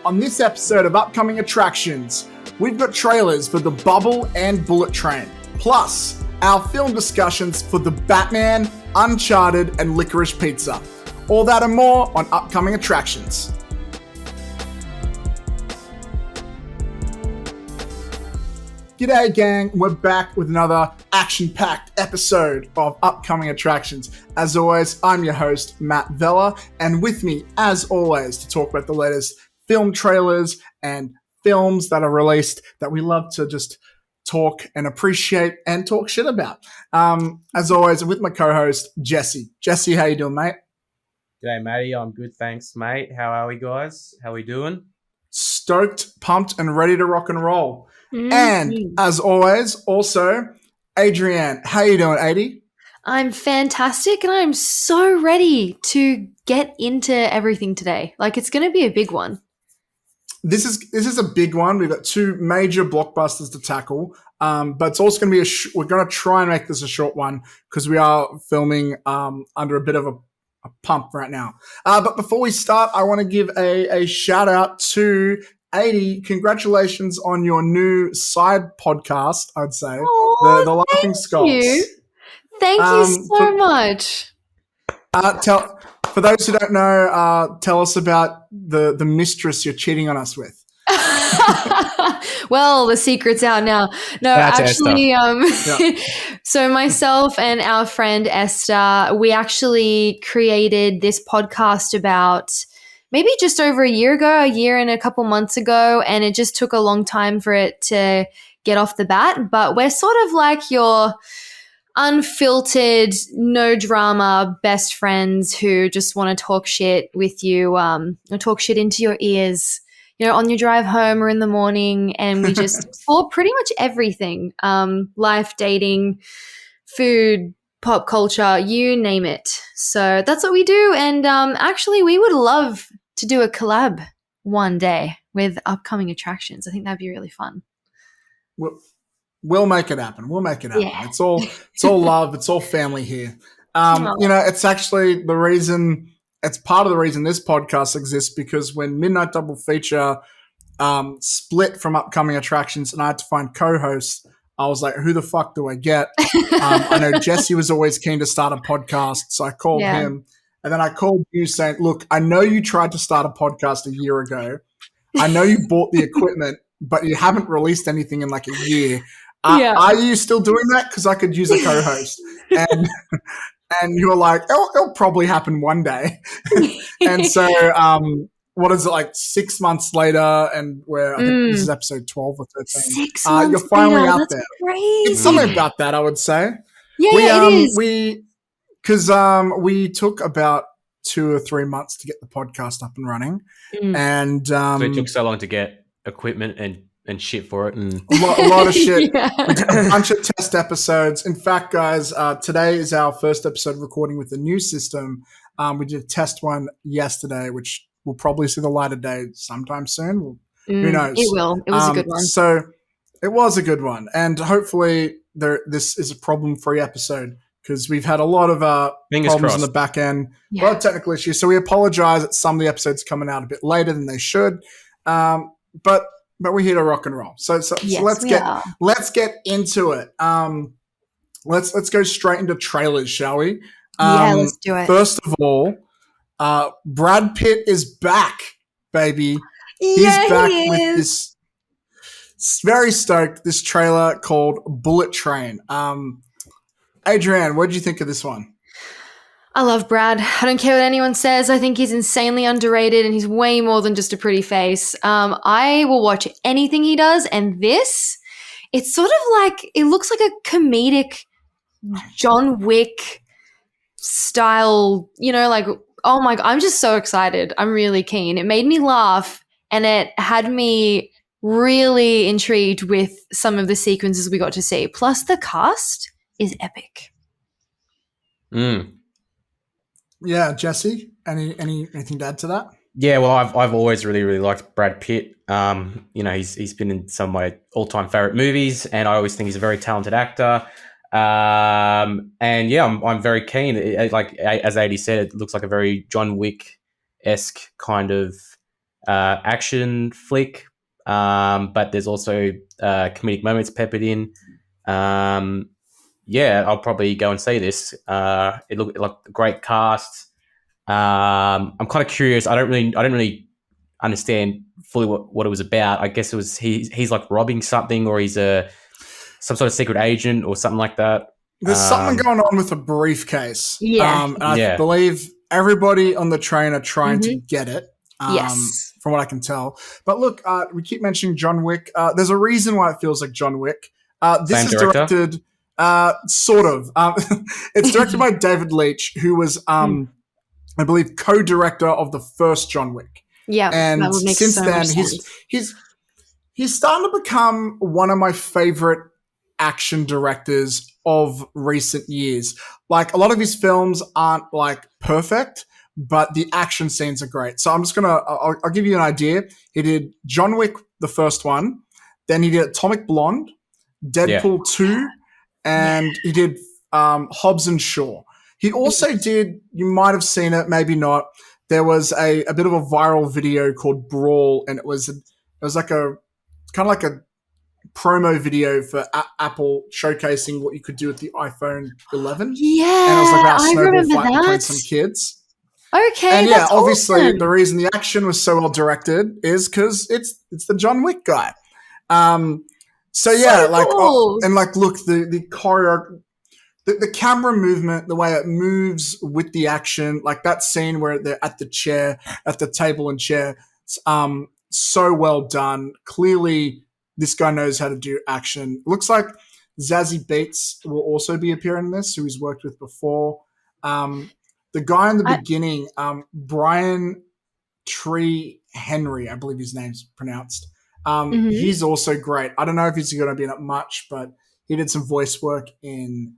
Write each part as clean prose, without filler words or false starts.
On this episode of Upcoming Attractions, we've got trailers for The Bubble and Bullet Train, plus our film discussions for The Batman, Uncharted and Licorice Pizza. All that and more on Upcoming Attractions. G'day gang, we're back with another action-packed episode of Upcoming Attractions. As always, I'm your host, Matt Vella, and with me, as always, to talk about the latest film trailers and films that are released that we love to just talk and appreciate and talk shit about. As always, with my co-host, Jesse. Jesse, how you doing, mate? G'day, Matty. I'm good, thanks, mate. How are we, guys? How we doing? Stoked, pumped, and ready to rock and roll. And as always, also, Adrienne. How you doing, Adi? I'm fantastic, and I'm so ready to get into everything today. Like, it's going to be a big one. This is a big one. We've got two major blockbusters to tackle, but it's also going to be we're going to try and make this a short one because we are filming under a bit of a pump right now. But before we start, I want to give a shout out to 80, congratulations on your new side podcast, I'd say. Oh, the Laughing Scots. Thank you so much. For those who don't know, tell us about the mistress you're cheating on us with. Well, the secret's out now. No, That's actually, so myself and our friend Esther, we actually created this podcast about maybe just over a year and a couple months ago, and it just took a long time for it to get off the bat. But we're sort of like your unfiltered, no drama best friends who just want to talk shit with you, or talk shit into your ears, on your drive home or in the morning. And we just explore pretty much everything, life, dating, food, pop culture, you name it. So that's what we do. And actually, we would love to do a collab one day with Upcoming Attractions. I think that'd be really fun. We'll make it happen. Yeah. It's all love. It's all family here. It's actually it's part of the reason this podcast exists, because when Midnight Double Feature split from Upcoming Attractions and I had to find co-hosts, I was like, who the fuck do I get? I know Jesse was always keen to start a podcast, so I called him. And then I called you saying, look, I know you tried to start a podcast a year ago. I know you bought the equipment, but you haven't released anything in like a year. Are you still doing that? Because I could use a co-host. And you were like, it'll probably happen one day. And so what is it, like 6 months later, and I think this is episode 12 or 13. 6 months you're finally later. out That's there. Crazy. It's something about that, I would say. It is. Because we took about 2 or 3 months to get the podcast up and running. And so it took so long to get equipment and shit for it. And a lot of shit. We did a bunch of test episodes. In fact, guys, today is our first episode recording with the new system. We did a test one yesterday, which will probably see the light of day sometime soon. Who knows? It will. It was a good one. So it was a good one. And hopefully this is a problem-free episode, because we've had a lot of problems in the back end, a lot of technical issues. So we apologize that some of the episodes coming out a bit later than they should. But we're here to rock and roll. So let's get into it. Let's go straight into trailers, shall we? Let's do it. First of all, Brad Pitt is back, baby. He's back with this. Very stoked. This trailer called Bullet Train. Adrienne, what did you think of this one? I love Brad. I don't care what anyone says. I think he's insanely underrated, and he's way more than just a pretty face. I will watch anything he does, and it's sort of like, it looks like a comedic John Wick style, like, oh my God, I'm just so excited. I'm really keen. It made me laugh, and it had me really intrigued with some of the sequences we got to see. Plus, the cast is epic. Yeah, Jesse, anything to add to that? Yeah, well, I've always really, really liked Brad Pitt. He's been in some of my all-time favorite movies, and I always think he's a very talented actor. And yeah, I'm very keen. Like as Adi said, it looks like a very John Wick-esque kind of action flick, but there's also comedic moments peppered in. Yeah, I'll probably go and see this. It looked like a great cast. I'm kind of curious. I didn't really understand fully what it was about. I guess it was he's like robbing something, or he's some sort of secret agent or something like that. There's something going on with a briefcase. Yeah. And I believe everybody on the train are trying to Mm-hmm. get it. Yes. From what I can tell. But look, we keep mentioning John Wick. There's a reason why it feels like John Wick. This Same is director? directed, sort of. It's directed by David Leitch, who was, I believe, co-director of the first John Wick. Yeah, And that would make since so then, much sense. he's starting to become one of my favorite action directors of recent years. Like, a lot of his films aren't like perfect, but the action scenes are great. So I'm just I'll give you an idea. He did John Wick, the first one. Then he did Atomic Blonde, Deadpool 2, and he did Hobbs and Shaw. He also did, you might have seen it, maybe not. There was a bit of a viral video called Brawl, and it was like a kind of like a promo video for Apple showcasing what you could do with the iPhone 11. Yeah, and it was like about a I snowball remember fight between that. some kids. Okay, And yeah, that's obviously awesome. the reason the action was so well directed is because it's the John Wick guy. So yeah, cool. and like, look, the choreo, the camera movement, the way it moves with the action, like that scene where they're at the table and chair, so well done. Clearly, this guy knows how to do action. Looks like Zazie Beetz will also be appearing in this, who he's worked with before. The guy in the beginning, Brian Tree Henry, I believe his name's pronounced. He's also great. I don't know if he's going to be in it much, but he did some voice work in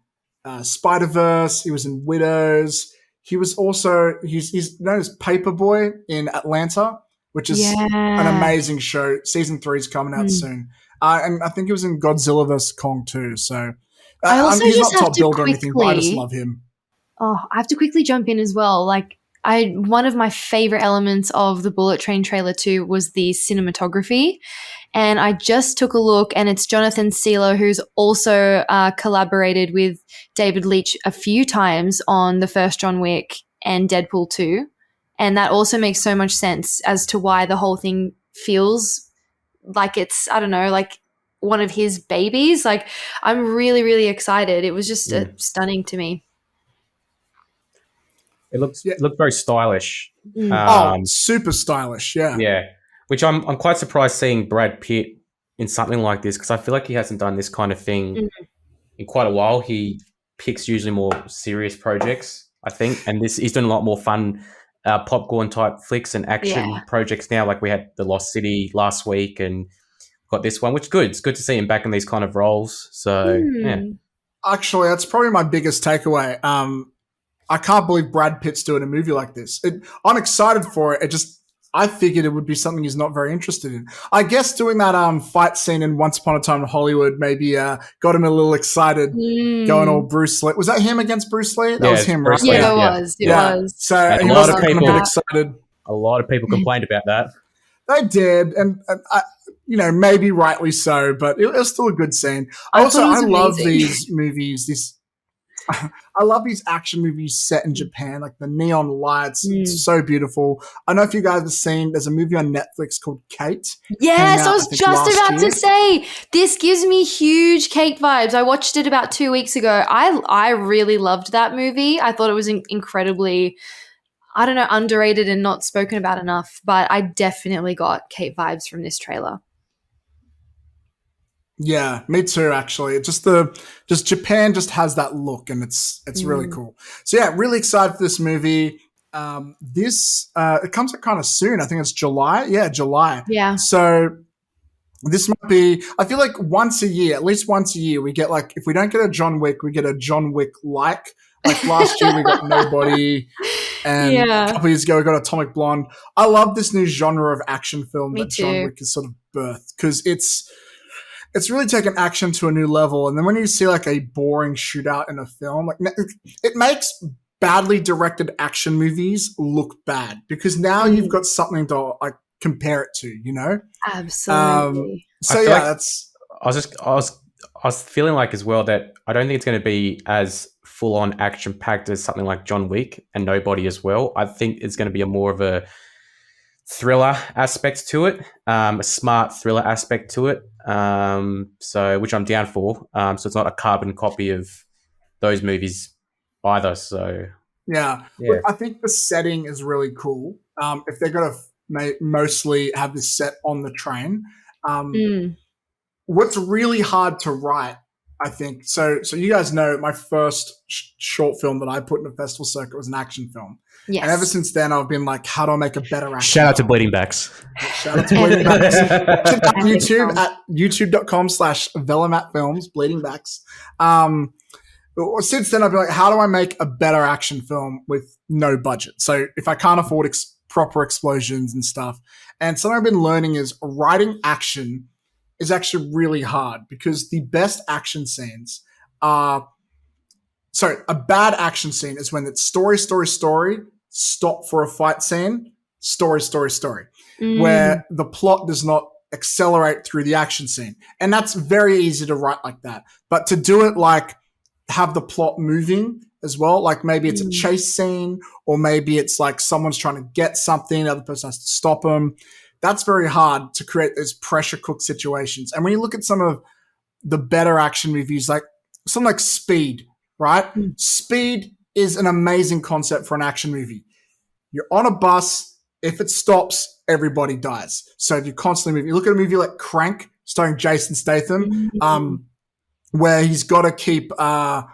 Spider-Verse. He was in Widows. He was also he's known as Paperboy in Atlanta, which is an amazing show. Season 3 is coming out soon, and I think he was in Godzilla vs Kong too. So he's not top build or anything, but I just love him. Oh, I have to quickly jump in as well. Like, one of my favorite elements of the Bullet Train trailer too was the cinematography. And I just took a look, and it's Jonathan Selo, who's also collaborated with David Leitch a few times on the first John Wick and Deadpool 2. And that also makes so much sense as to why the whole thing feels like it's, I don't know, like one of his babies. Like, I'm really, really excited. It was just stunning to me. It looked very stylish. Super stylish, yeah. Yeah, which I'm quite surprised seeing Brad Pitt in something like this, because I feel like he hasn't done this kind of thing in quite a while. He picks usually more serious projects, I think, and he's doing a lot more fun popcorn type flicks and action projects now. Like we had The Lost City last week, and got this one, which is good. It's good to see him back in these kind of roles. So yeah. Actually, that's probably my biggest takeaway. I can't believe Brad Pitt's doing a movie like this. I'm excited for it. I figured it would be something he's not very interested in. I guess doing that fight scene in Once Upon a Time in Hollywood maybe got him a little excited, going all Bruce Lee. Was that him against Bruce Lee? That was him, right? Yeah, it was. It was. So and he a was lot of people a bit excited. A lot of people complained about that. They did, and I, maybe rightly so, but it was still a good scene. I love these movies. I love these action movies set in Japan, like the neon lights. It's so beautiful. I don't know if you guys have seen, there's a movie on Netflix called Kate. Yes, I was just about to say, this gives me huge Kate vibes. I watched it about 2 weeks ago. I really loved that movie. I thought it was incredibly, I don't know, underrated and not spoken about enough, but I definitely got Kate vibes from this trailer. Yeah, me too, actually. Just Japan just has that look, and it's really cool. So yeah, really excited for this movie. It comes out kind of soon. I think it's July. Yeah, July. Yeah. So this might be, I feel like at least once a year, we get like, if we don't get a John Wick, we get a John Wick-like. Like last year we got Nobody, and a couple years ago we got Atomic Blonde. I love this new genre of action film that John Wick has sort of birthed, because it's really taken action to a new level. And then when you see like a boring shootout in a film, like it makes badly directed action movies look bad, because now you've got something to like compare it to, you know? Absolutely. So yeah, that's. I was feeling like as well that I don't think it's going to be as full on action packed as something like John Wick and Nobody as well. I think it's going to be more of a thriller aspect to it, a smart thriller aspect to it. So which I'm down for. So it's not a carbon copy of those movies either. So yeah. Look, I think the setting is really cool. If they're going to mostly have this set on the train, what's really hard to write, I think. So you guys know my first short film that I put in a festival circuit was an action film. Yes. And ever since then, I've been like, how do I make a better action Shout out to film? Bleeding Backs. Shout out to Bleeding Backs. Check out YouTube at youtube.com/Velomatfilms, Bleeding Backs. Since then, I've been like, how do I make a better action film with no budget? So if I can't afford proper explosions and stuff. And something I've been learning is writing action is actually really hard because the best action scenes are... So a bad action scene is when it's story, stop for a fight scene, story, where the plot does not accelerate through the action scene. And that's very easy to write like that. But to do it like have the plot moving as well, like maybe it's a chase scene or maybe it's like someone's trying to get something, the other person has to stop them. That's very hard to create those pressure cook situations. And when you look at some of the better action movies, like something like Speed, right? Speed is an amazing concept for an action movie. You're on a bus. If it stops, everybody dies. So you're constantly moving. You look at a movie like Crank, starring Jason Statham, where he's got to keep... the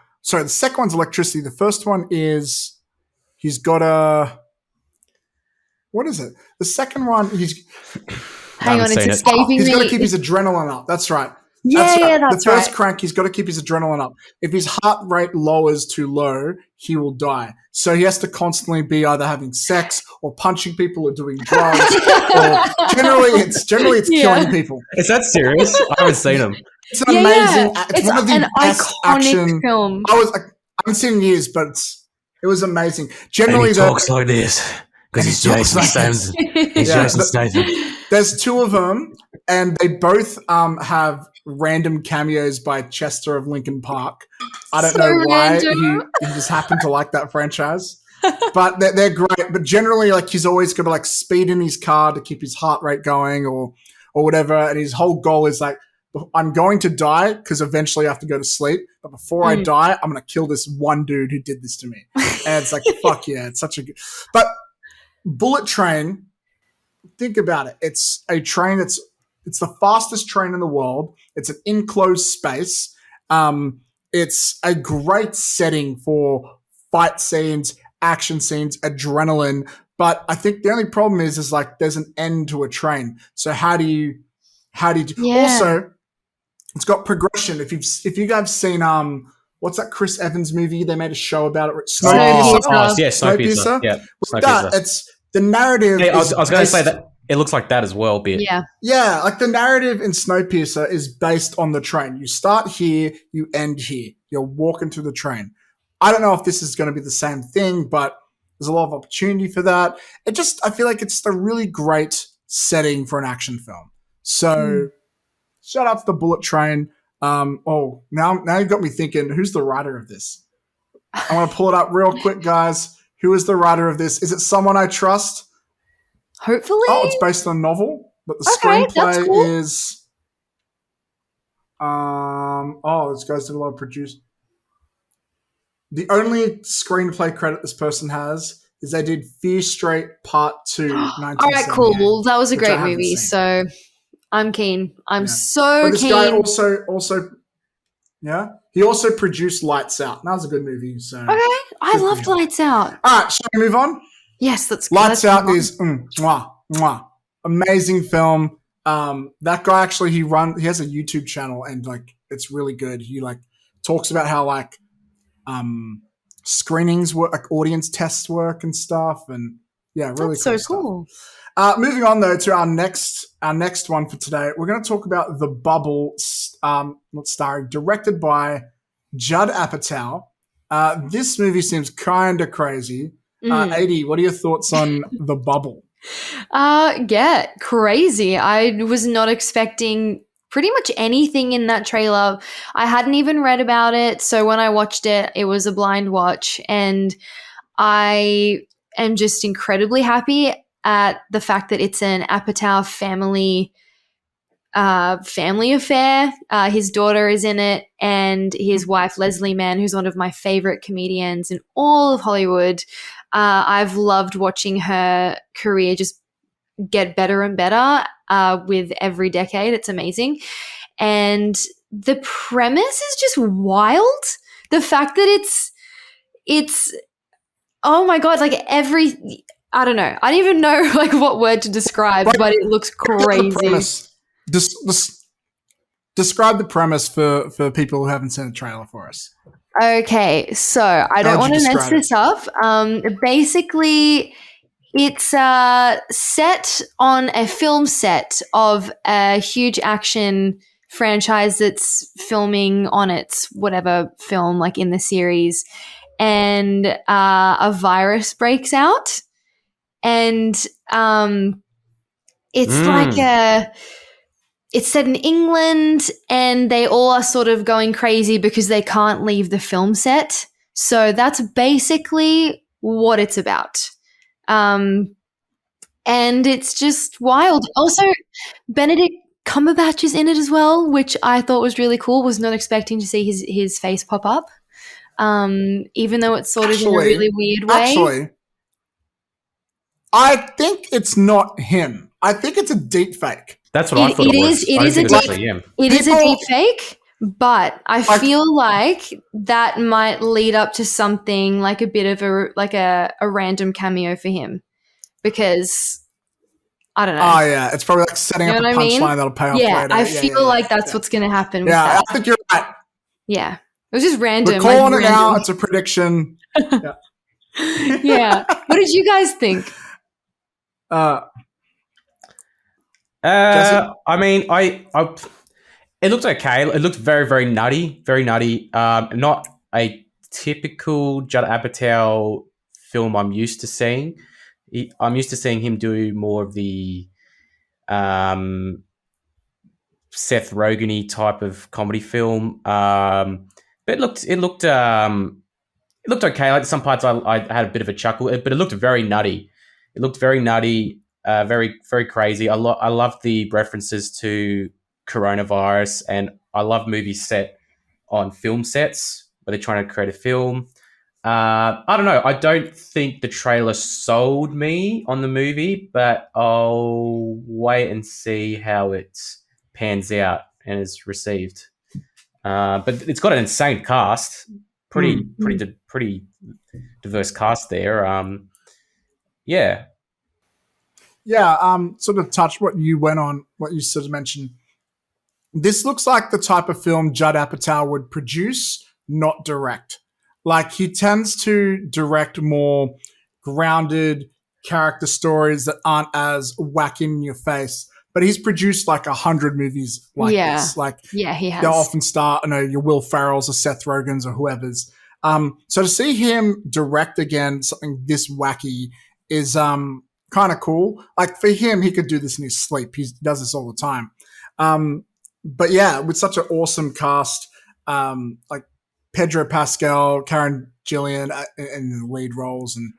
second one's electricity. The first one is he's got to... What is it? The second one, hang on, it's escaping me. He's got to keep his adrenaline up. That's right. That's right. The first Crank, he's got to keep his adrenaline up. If his heart rate lowers too low, he will die. So he has to constantly be either having sex or punching people or doing drugs. Or generally it's killing people. Is that serious? I haven't seen them. It's an amazing. It's one of the best iconic film. I haven't seen it in years, but it was amazing. Generally, and he talks like this because he's Jason Statham. He's Jason Statham. There's two of them, and they both have random cameos by Chester of Linkin Park. I don't know why he just happened to like that franchise, but they're great. But generally, like he's always got to like speed in his car to keep his heart rate going, or whatever. And his whole goal is like, I'm going to die because eventually I have to go to sleep. But before I die, I'm going to kill this one dude who did this to me. And it's like, fuck yeah, it's such a good. But Bullet Train, think about it. It's a train it's the fastest train in the world. It's an enclosed space. It's a great setting for fight scenes, action scenes, adrenaline. But I think the only problem is like there's an end to a train. So how do you also it's got progression. If you guys seen what's that Chris Evans movie? They made a show about it. Snowpiercer. Yeah, Snowpiercer. It's the narrative. Hey, I was going to say that it looks like that as well. Yeah, like the narrative in Snowpiercer is based on the train. You start here, you end here. You're walking through the train. I don't know if this is going to be the same thing, but there's a lot of opportunity for that. I feel like it's a really great setting for an action film. So shout out to the Bullet Train. Now you've got me thinking, who's the writer of this? I want to pull it up real quick, guys. Who is the writer of this? Is it someone I trust? Hopefully. Oh, it's based on a novel, but the screenplay is... this guy's did a lot of produce. The only screenplay credit this person has is they did Fear Street Part 2, 1978. All right, cool. Well, that was a great movie, so I'm keen. I'm so this keen. Guy also, he also produced Lights Out. That was a good movie. So okay, I loved Lights Out. All right, shall we move on? Yes, that's good. Lights Out is amazing film. That guy actually he has a YouTube channel and like it's really good. He like talks about how like screenings work, like audience tests work and stuff, and really that's cool so cool. Moving on though to our next one for today, we're going to talk about The Bubble, directed by Judd Apatow. This movie seems kind of crazy. AD, what are your thoughts on The Bubble? Yeah, crazy. I was not expecting pretty much anything in that trailer. I hadn't even read about it, so when I watched it, it was a blind watch, and I am just incredibly happy at the fact that it's an Apatow family affair. His daughter is in it, and his wife Leslie Mann, who's one of my favorite comedians in all of Hollywood. I've loved watching her career just get better and better with every decade. It's amazing. And the premise is just wild. The fact that it's oh my God, like I don't know. I don't even know like what word to describe, but it looks crazy. Describe the premise for people who haven't seen the trailer for us. Okay, so I don't want to mess this up. Basically, it's set on a film set of a huge action franchise that's filming on its whatever film, like in the series, and a virus breaks out, and it's like it's set in England, and they all are sort of going crazy because they can't leave the film set. So that's basically what it's about. And it's just wild. Also, Benedict Cumberbatch is in it as well, which I thought was really cool. Was not expecting to see his face pop up, even though it's sort of in a really weird way. Actually, I think it's not him. I think it's a deep fake. That's what I thought it was. It is a deep fake, but I feel like that might lead up to something like a bit of a random cameo for him, because I don't know. Oh yeah, it's probably like setting up a punchline that'll pay off later. I feel like that's what's going to happen. With that. I think you're right. Yeah, it was just random. We're calling it now. It's a prediction. Yeah. What did you guys think? I mean, it looked okay. It looked very, very nutty, very nutty. Not a typical Judd Apatow film I'm used to seeing. I'm used to seeing him do more of the Seth Rogen-y type of comedy film. But it looked okay. Like some parts I had a bit of a chuckle, but it looked very nutty. It looked very nutty. Very, very crazy. I love the references to coronavirus, and I love movies set on film sets where they're trying to create a film. I don't know. I don't think the trailer sold me on the movie, but I'll wait and see how it pans out and is received. But it's got an insane cast. Pretty diverse cast there. Yeah. Yeah, sort of touch what you sort of mentioned. This looks like the type of film Judd Apatow would produce, not direct. Like, he tends to direct more grounded character stories that aren't as whack in your face. But he's produced like 100 movies like this. Like, he has. They'll often star, your Will Ferrell's or Seth Rogen's or whoever's. So to see him direct again something this wacky is kind of cool. Like, for him, he could do this in his sleep. He does this all the time. But yeah, with such an awesome cast, like Pedro Pascal, Karen Gillian in the lead roles, and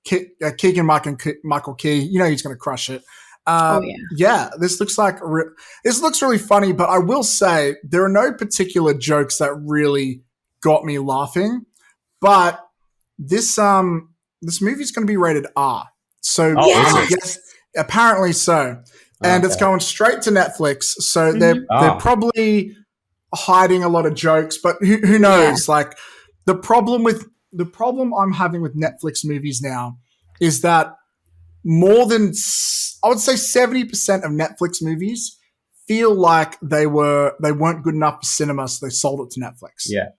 Keegan-Michael Key, he's going to crush it. Yeah, this looks really funny, but I will say there are no particular jokes that really got me laughing. But this movie's going to be rated R. So yes, apparently so. And it's going straight to Netflix. So they're probably hiding a lot of jokes, but who knows? Yeah. Like, the problem I'm having with Netflix movies now is that more than, I would say, 70% of Netflix movies feel like they weren't good enough for cinema, so they sold it to Netflix. Yeah.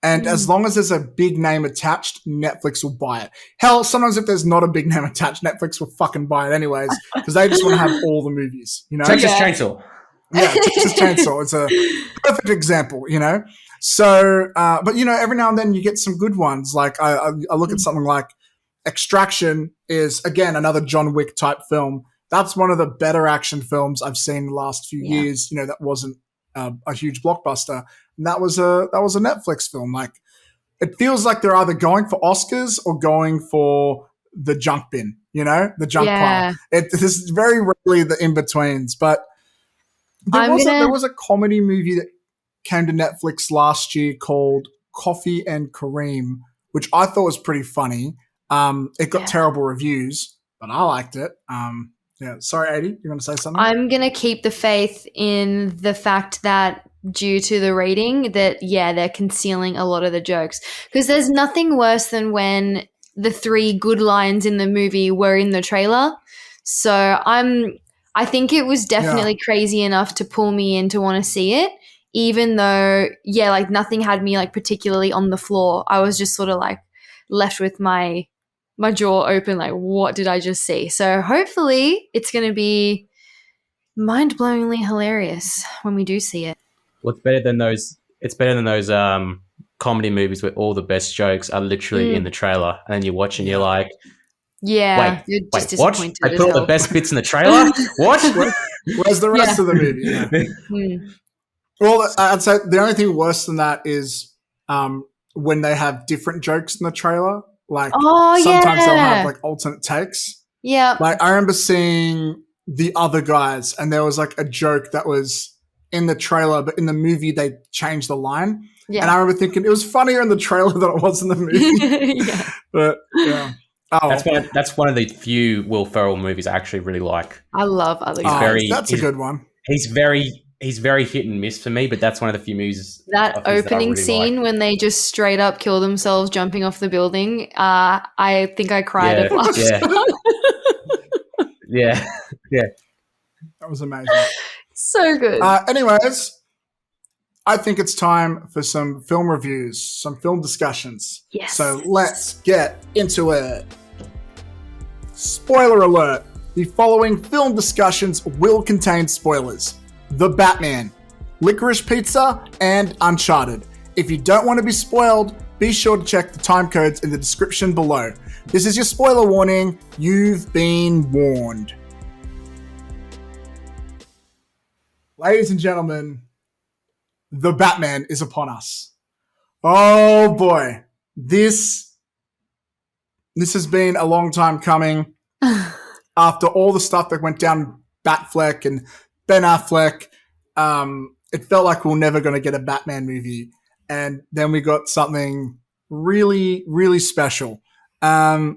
And as long as there's a big name attached, Netflix will buy it. Hell, sometimes if there's not a big name attached, Netflix will fucking buy it anyways, because they just want to have all the movies, Texas Chainsaw. Yeah, Texas Chainsaw. It's a perfect example, So, but every now and then you get some good ones. Like I look at something like Extraction is, again, another John Wick type film. That's one of the better action films I've seen in the last few years. You know, that wasn't a huge blockbuster. And that was a Netflix film. Like, it feels like they're either going for Oscars or going for the junk bin, you know, the junk pile. This is very rarely the in-betweens. But there was a comedy movie that came to Netflix last year called Coffee and Kareem, which I thought was pretty funny. It got terrible reviews, but I liked it. Sorry, Adi, you want to say something? I'm going to keep the faith in the fact that due to the rating that, they're concealing a lot of the jokes. Because there's nothing worse than when the 3 good lines in the movie were in the trailer. So I think it was definitely crazy enough to pull me in to want to see it, even though, like nothing had me like particularly on the floor. I was just sort of like left with my jaw open, like, what did I just see? So hopefully it's going to be mind-blowingly hilarious when we do see it. Well, it's better than those comedy movies where all the best jokes are literally in the trailer, and then you watch and you're like, you're just disappointed. What? I put all the best bits in the trailer? What? Where's the rest of the movie? Well, I'd say the only thing worse than that is when they have different jokes in the trailer. Like, sometimes they'll have like alternate takes. Yeah. Like, I remember seeing The Other Guys, and there was like a joke that was in the trailer, but in the movie they changed the line. Yeah. And I remember thinking it was funnier in the trailer than it was in the movie. But that's one of the few Will Ferrell movies I actually really like. I love Other Guys. That's a good one. He's very hit and miss for me, but that's one of the few movies. That opening scene when they just straight up kill themselves jumping off the building, I think I cried at last. Yeah. That was amazing. So good. Anyways, I think it's time for some film reviews, some film discussions. Yes. So let's get into it. Spoiler alert. The following film discussions will contain spoilers. The Batman, Licorice Pizza, and Uncharted. If you don't want to be spoiled, be sure to check the time codes in the description below. This is your spoiler warning. You've been warned. Ladies and gentlemen, The Batman is upon us. Oh boy. This has been a long time coming. After all the stuff that went down Batfleck and Ben Affleck, it felt like we were never going to get a Batman movie. And then we got something really, really special. Let's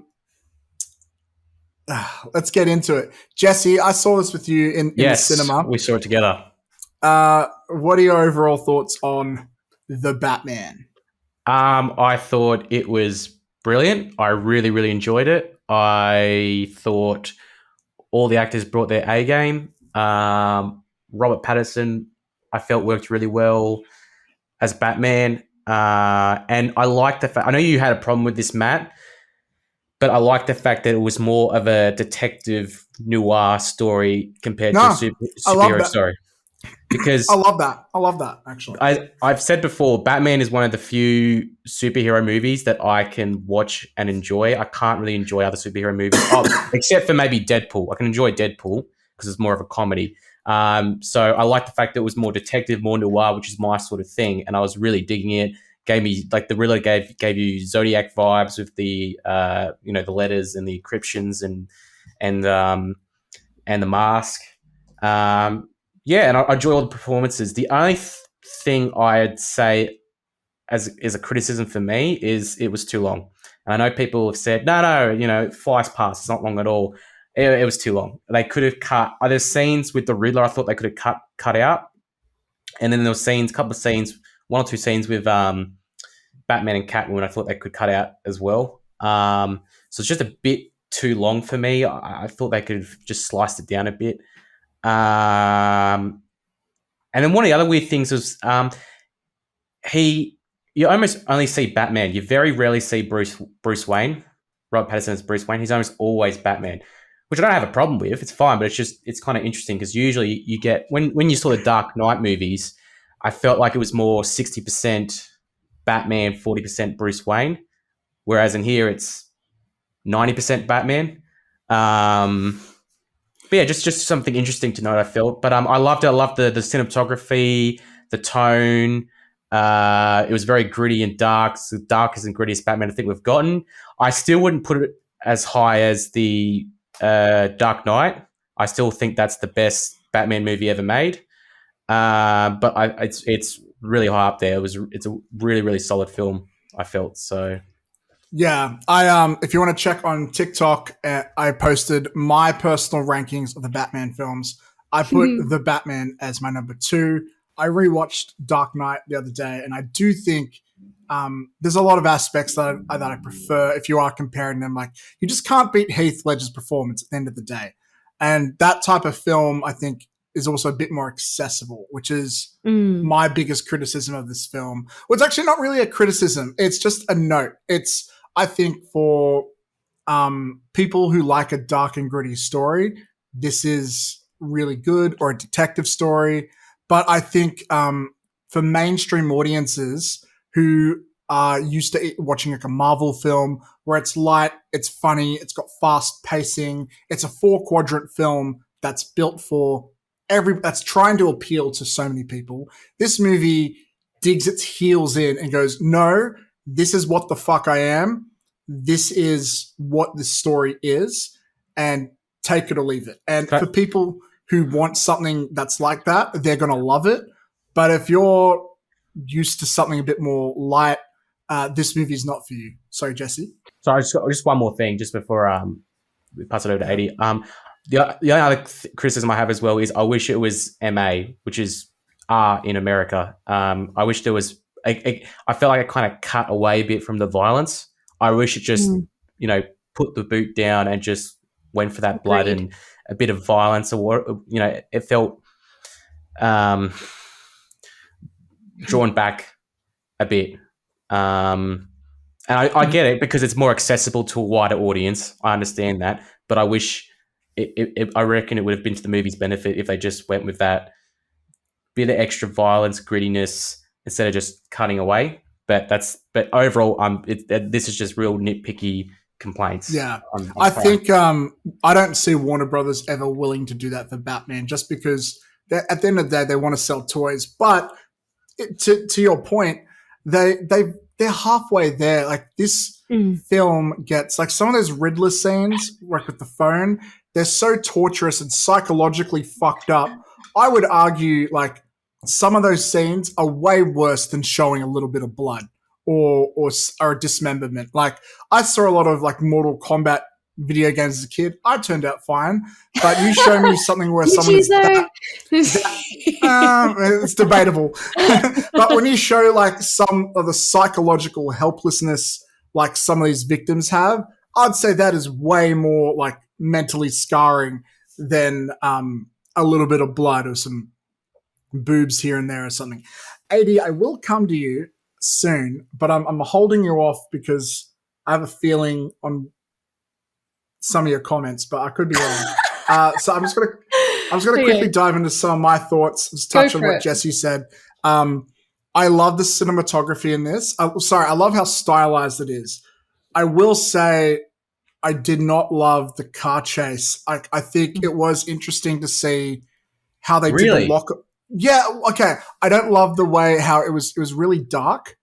get into it. Jesse, I saw this with you in the cinema. We saw it together. What are your overall thoughts on The Batman? I thought it was brilliant. I really, really enjoyed it. I thought all the actors brought their A game. Robert Pattinson, I felt worked really well as Batman. And I like the fact, I know you had a problem with this, Matt, but I like the fact that it was more of a detective noir story compared to a superhero story. Because I love that, actually. I've said before, Batman is one of the few superhero movies that I can watch and enjoy. I can't really enjoy other superhero movies, except for maybe Deadpool. I can enjoy Deadpool because it's more of a comedy. So I like the fact that it was more detective, more noir, which is my sort of thing, and I was really digging it. Gave me, like, the Riddler gave you Zodiac vibes with the the letters and the encryptions and the mask. And I enjoy all the performances. The only thing I'd say as a criticism for me is it was too long. And I know people have said, no, it flies past. It's not long at all. It was too long. They could have cut. There's scenes with the Riddler I thought they could have cut out. And then there were one or two scenes with Batman and Catwoman I thought they could cut out as well. So it's just a bit too long for me. I thought they could have just sliced it down a bit. And then one of the other weird things was you almost only see Batman. You very rarely see Bruce Wayne. Robert Pattinson as Bruce Wayne. He's almost always Batman, which I don't have a problem with. It's fine, but it's kind of interesting because usually you get when you saw the Dark Knight movies, I felt like it was more 60% Batman, 40% Bruce Wayne, whereas in here it's 90% Batman. But yeah, just something interesting to note, I felt. But I loved it. I loved the cinematography, the tone. It was very gritty and dark. It's the darkest and grittiest Batman I think we've gotten. I still wouldn't put it as high as the Dark Knight. I still think that's the best Batman movie ever made. But it's really high up there. It's a really, really solid film, I felt. So yeah, I if you want to check on TikTok, I posted my personal rankings of the Batman films. I put The Batman as my number 2. I rewatched Dark Knight the other day, and I do think there's a lot of aspects that I prefer. If you are comparing them, like you just can't beat Heath Ledger's performance at the end of the day, and that type of film I think is also a bit more accessible, which is my biggest criticism of this film. Well, it's actually not really a criticism; it's just a note. It's I think for people who like a dark and gritty story, this is really good, or a detective story. But I think for mainstream audiences who are used to watching like a Marvel film where it's light, it's funny, it's got fast pacing, it's a 4-quadrant film that's built for that's trying to appeal to so many people. This movie digs its heels in and goes, no, this is what the fuck I am. This is what this story is, and take it or leave it. And for people who want something that's like that, they're going to love it. But if you're used to something a bit more light, this movie is not for you. Sorry, Jesse. So just one more thing, just before we pass it over to 80. The only other criticism I have as well is I wish it was MA, which is R in America. I wish there was. I felt like it kind of cut away a bit from the violence. I wish it just, put the boot down and just went for that blood and a bit of violence, or it felt drawn back a bit. And I get it because it's more accessible to a wider audience. I understand that, but I wish I reckon it would have been to the movie's benefit if they just went with that bit of extra violence, grittiness, instead of just cutting away. But overall, this is just real nitpicky complaints. Yeah, I think I don't see Warner Brothers ever willing to do that for Batman, just because at the end of the day they want to sell toys. But to your point, they're halfway there. Like this film gets like some of those Riddler scenes, like with the phone. They're so torturous and psychologically fucked up. I would argue like some of those scenes are way worse than showing a little bit of blood or a dismemberment. Like I saw a lot of like Mortal Kombat video games as a kid. I turned out fine, but you show me something where someone is it's debatable. But when you show like some of the psychological helplessness like some of these victims have, I'd say that is way more like mentally scarring than a little bit of blood or some boobs here and there or something. AD, I will come to you soon, but I'm holding you off because I have a feeling on some of your comments, but I could be wrong. So I'm just gonna quickly dive into some of my thoughts, just touch on what Jesse said. I love the cinematography in this. I love how stylized it is. I will say I did not love the car chase. I think it was interesting to see how they did the lock. Yeah, okay. I don't love the way how it was really dark.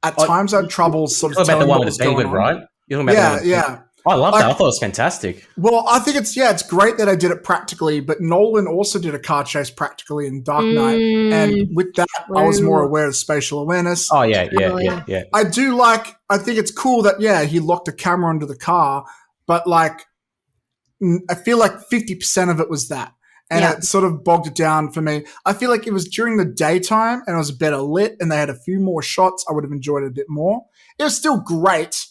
At times I had trouble sort of telling what was going on. Right? Yeah. I love that. I thought it was fantastic. Well, I think it's great that I did it practically, but Nolan also did a car chase practically in Dark Knight, and with that, I was more aware of spatial awareness. Oh yeah. I think it's cool that he locked a camera under the car, but like I feel like 50% of it was that. And it sort of bogged it down for me. I feel like it was during the daytime and it was better lit and they had a few more shots. I would have enjoyed it a bit more. It was still great.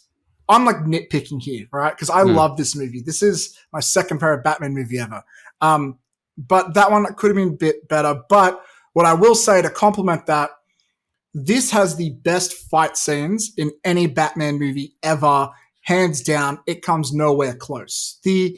I'm like nitpicking here, right? Because I love this movie. This is my second favorite Batman movie ever. But that one could have been a bit better. But what I will say to compliment that, this has the best fight scenes in any Batman movie ever. Hands down, it comes nowhere close. You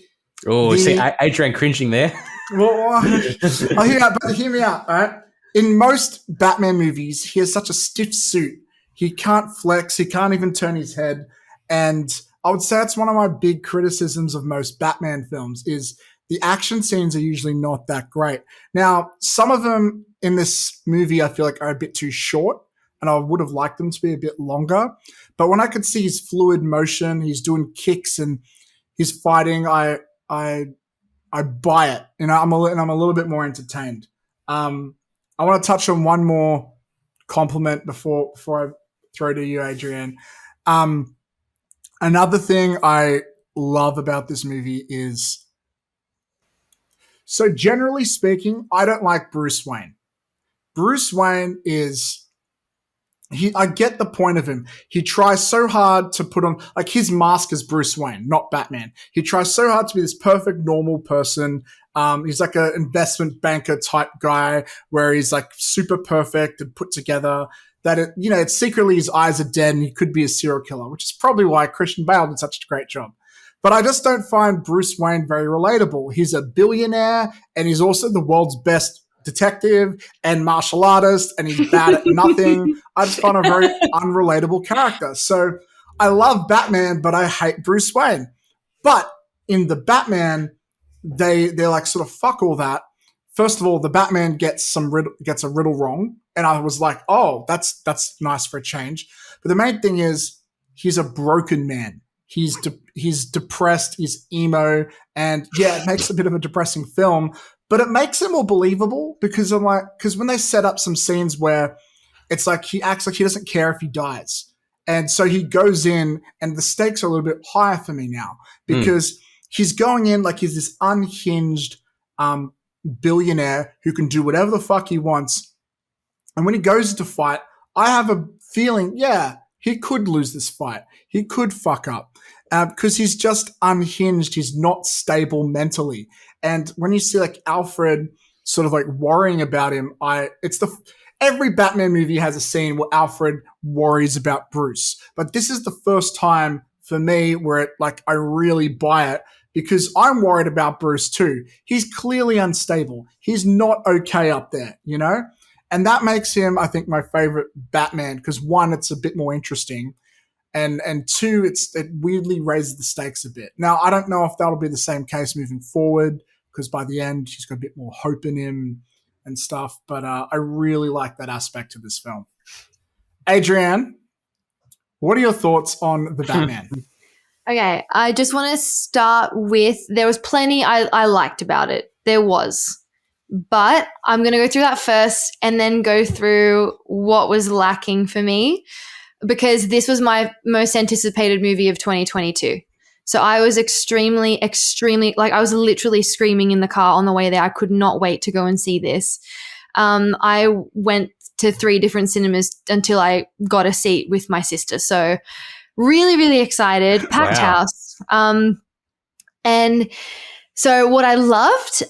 see Adrian cringing there. Well, hear me out, right? In most Batman movies, he has such a stiff suit. He can't flex. He can't even turn his head. And I would say it's one of my big criticisms of most Batman films is the action scenes are usually not that great. Now, some of them in this movie I feel like are a bit too short, and I would have liked them to be a bit longer. But when I could see his fluid motion, he's doing kicks and he's fighting, I buy it. I'm a little bit more entertained. I want to touch on one more compliment before I throw to you, Adrienne. Another thing I love about this movie is, so generally speaking, I don't like Bruce Wayne. Bruce Wayne is, I get the point of him. He tries so hard to put on, like, his mask is Bruce Wayne, not Batman. He tries so hard to be this perfect, normal person. He's like an investment banker type guy where he's like super perfect and put together that, it's secretly his eyes are dead and he could be a serial killer, which is probably why Christian Bale did such a great job. But I just don't find Bruce Wayne very relatable. He's a billionaire and he's also the world's best detective and martial artist, and he's bad at nothing. I just find a very unrelatable character. So I love Batman, but I hate Bruce Wayne. But in the Batman, they're like sort of fuck all that. First of all, the Batman gets a riddle wrong, and I was like, oh, that's nice for a change. But the main thing is he's a broken man. He's depressed, he's emo, and yeah, it makes a bit of a depressing film, but it makes it more believable because when they set up some scenes where it's like he acts like he doesn't care if he dies. And so he goes in, and the stakes are a little bit higher for me now because he's going in like he's this unhinged billionaire who can do whatever the fuck he wants. And when he goes to fight, I have a feeling, yeah, he could lose this fight. He could fuck up because he's just unhinged. He's not stable mentally. And when you see like Alfred sort of like worrying about him, every Batman movie has a scene where Alfred worries about Bruce. But this is the first time for me where I really buy it because I'm worried about Bruce too. He's clearly unstable. He's not okay up there, And that makes him, I think, my favorite Batman because one, it's a bit more interesting. And two, it weirdly raises the stakes a bit. Now, I don't know if that'll be the same case moving forward because by the end, he's got a bit more hope in him and stuff. But I really like that aspect of this film. Adrienne, what are your thoughts on the Batman? Okay, I just want to start with, there was plenty I liked about it. There was. But I'm going to go through that first and then go through what was lacking for me because this was my most anticipated movie of 2022. So I was extremely, I was literally screaming in the car on the way there. I could not wait to go and see this. I went to 3 different cinemas until I got a seat with my sister. So really, really excited. Packed house. And so what I loved,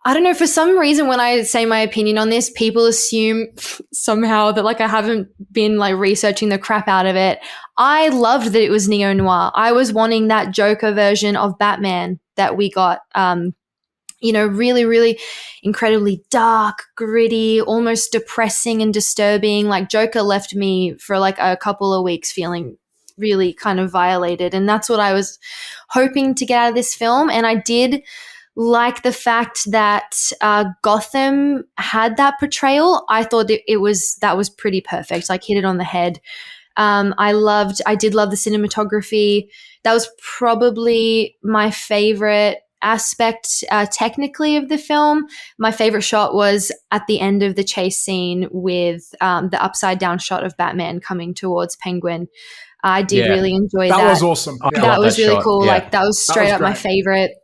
I don't know, for some reason when I say my opinion on this, people assume somehow that I haven't been researching the crap out of it. I loved that it was neo-noir. I was wanting that Joker version of Batman that we got, really, really incredibly dark, gritty, almost depressing and disturbing. Joker left me for a couple of weeks feeling really kind of violated. And that's what I was hoping to get out of this film. And I did like the fact that Gotham had that portrayal. I thought that was pretty perfect. Hit it on the head. I did love the cinematography. That was probably my favorite aspect technically of the film. My favorite shot was at the end of the chase scene with the upside down shot of Batman coming towards Penguin. I did really enjoy that. That was awesome. Yeah. That was really shot. cool. Yeah. That was straight up my favorite.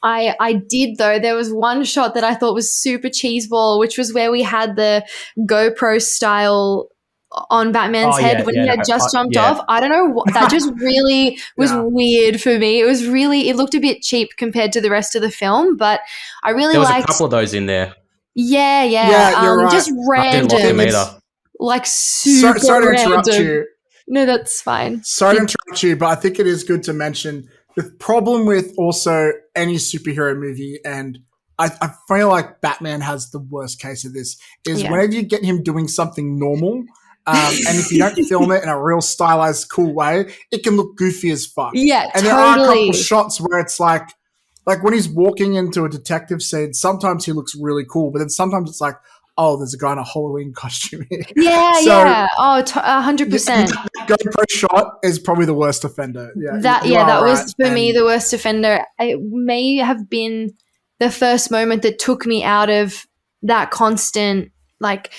I did, though. There was one shot that I thought was super cheeseball, which was where we had the GoPro style on Batman's head when he had just jumped off. I don't know. That just really was weird for me. It looked a bit cheap compared to the rest of the film, but I really liked. There was a couple of those in there. Yeah. You're right. Just random. I didn't like them either. Super sorry to interrupt random. you. No, that's fine. Sorry to interrupt you, but I think it is good to mention the problem with also any superhero movie, and I feel like Batman has the worst case of this, is whenever you get him doing something normal, And if you don't film it in a real stylized, cool way, it can look goofy as fuck. Yeah, and there are a couple shots where it's like when he's walking into a detective scene, sometimes he looks really cool, but then sometimes it's like, oh, there's a guy in a Halloween costume here. Yeah. Oh, 100%. That GoPro shot is probably the worst offender. Yeah, that was for me the worst offender. It may have been the first moment that took me out of that constant, like,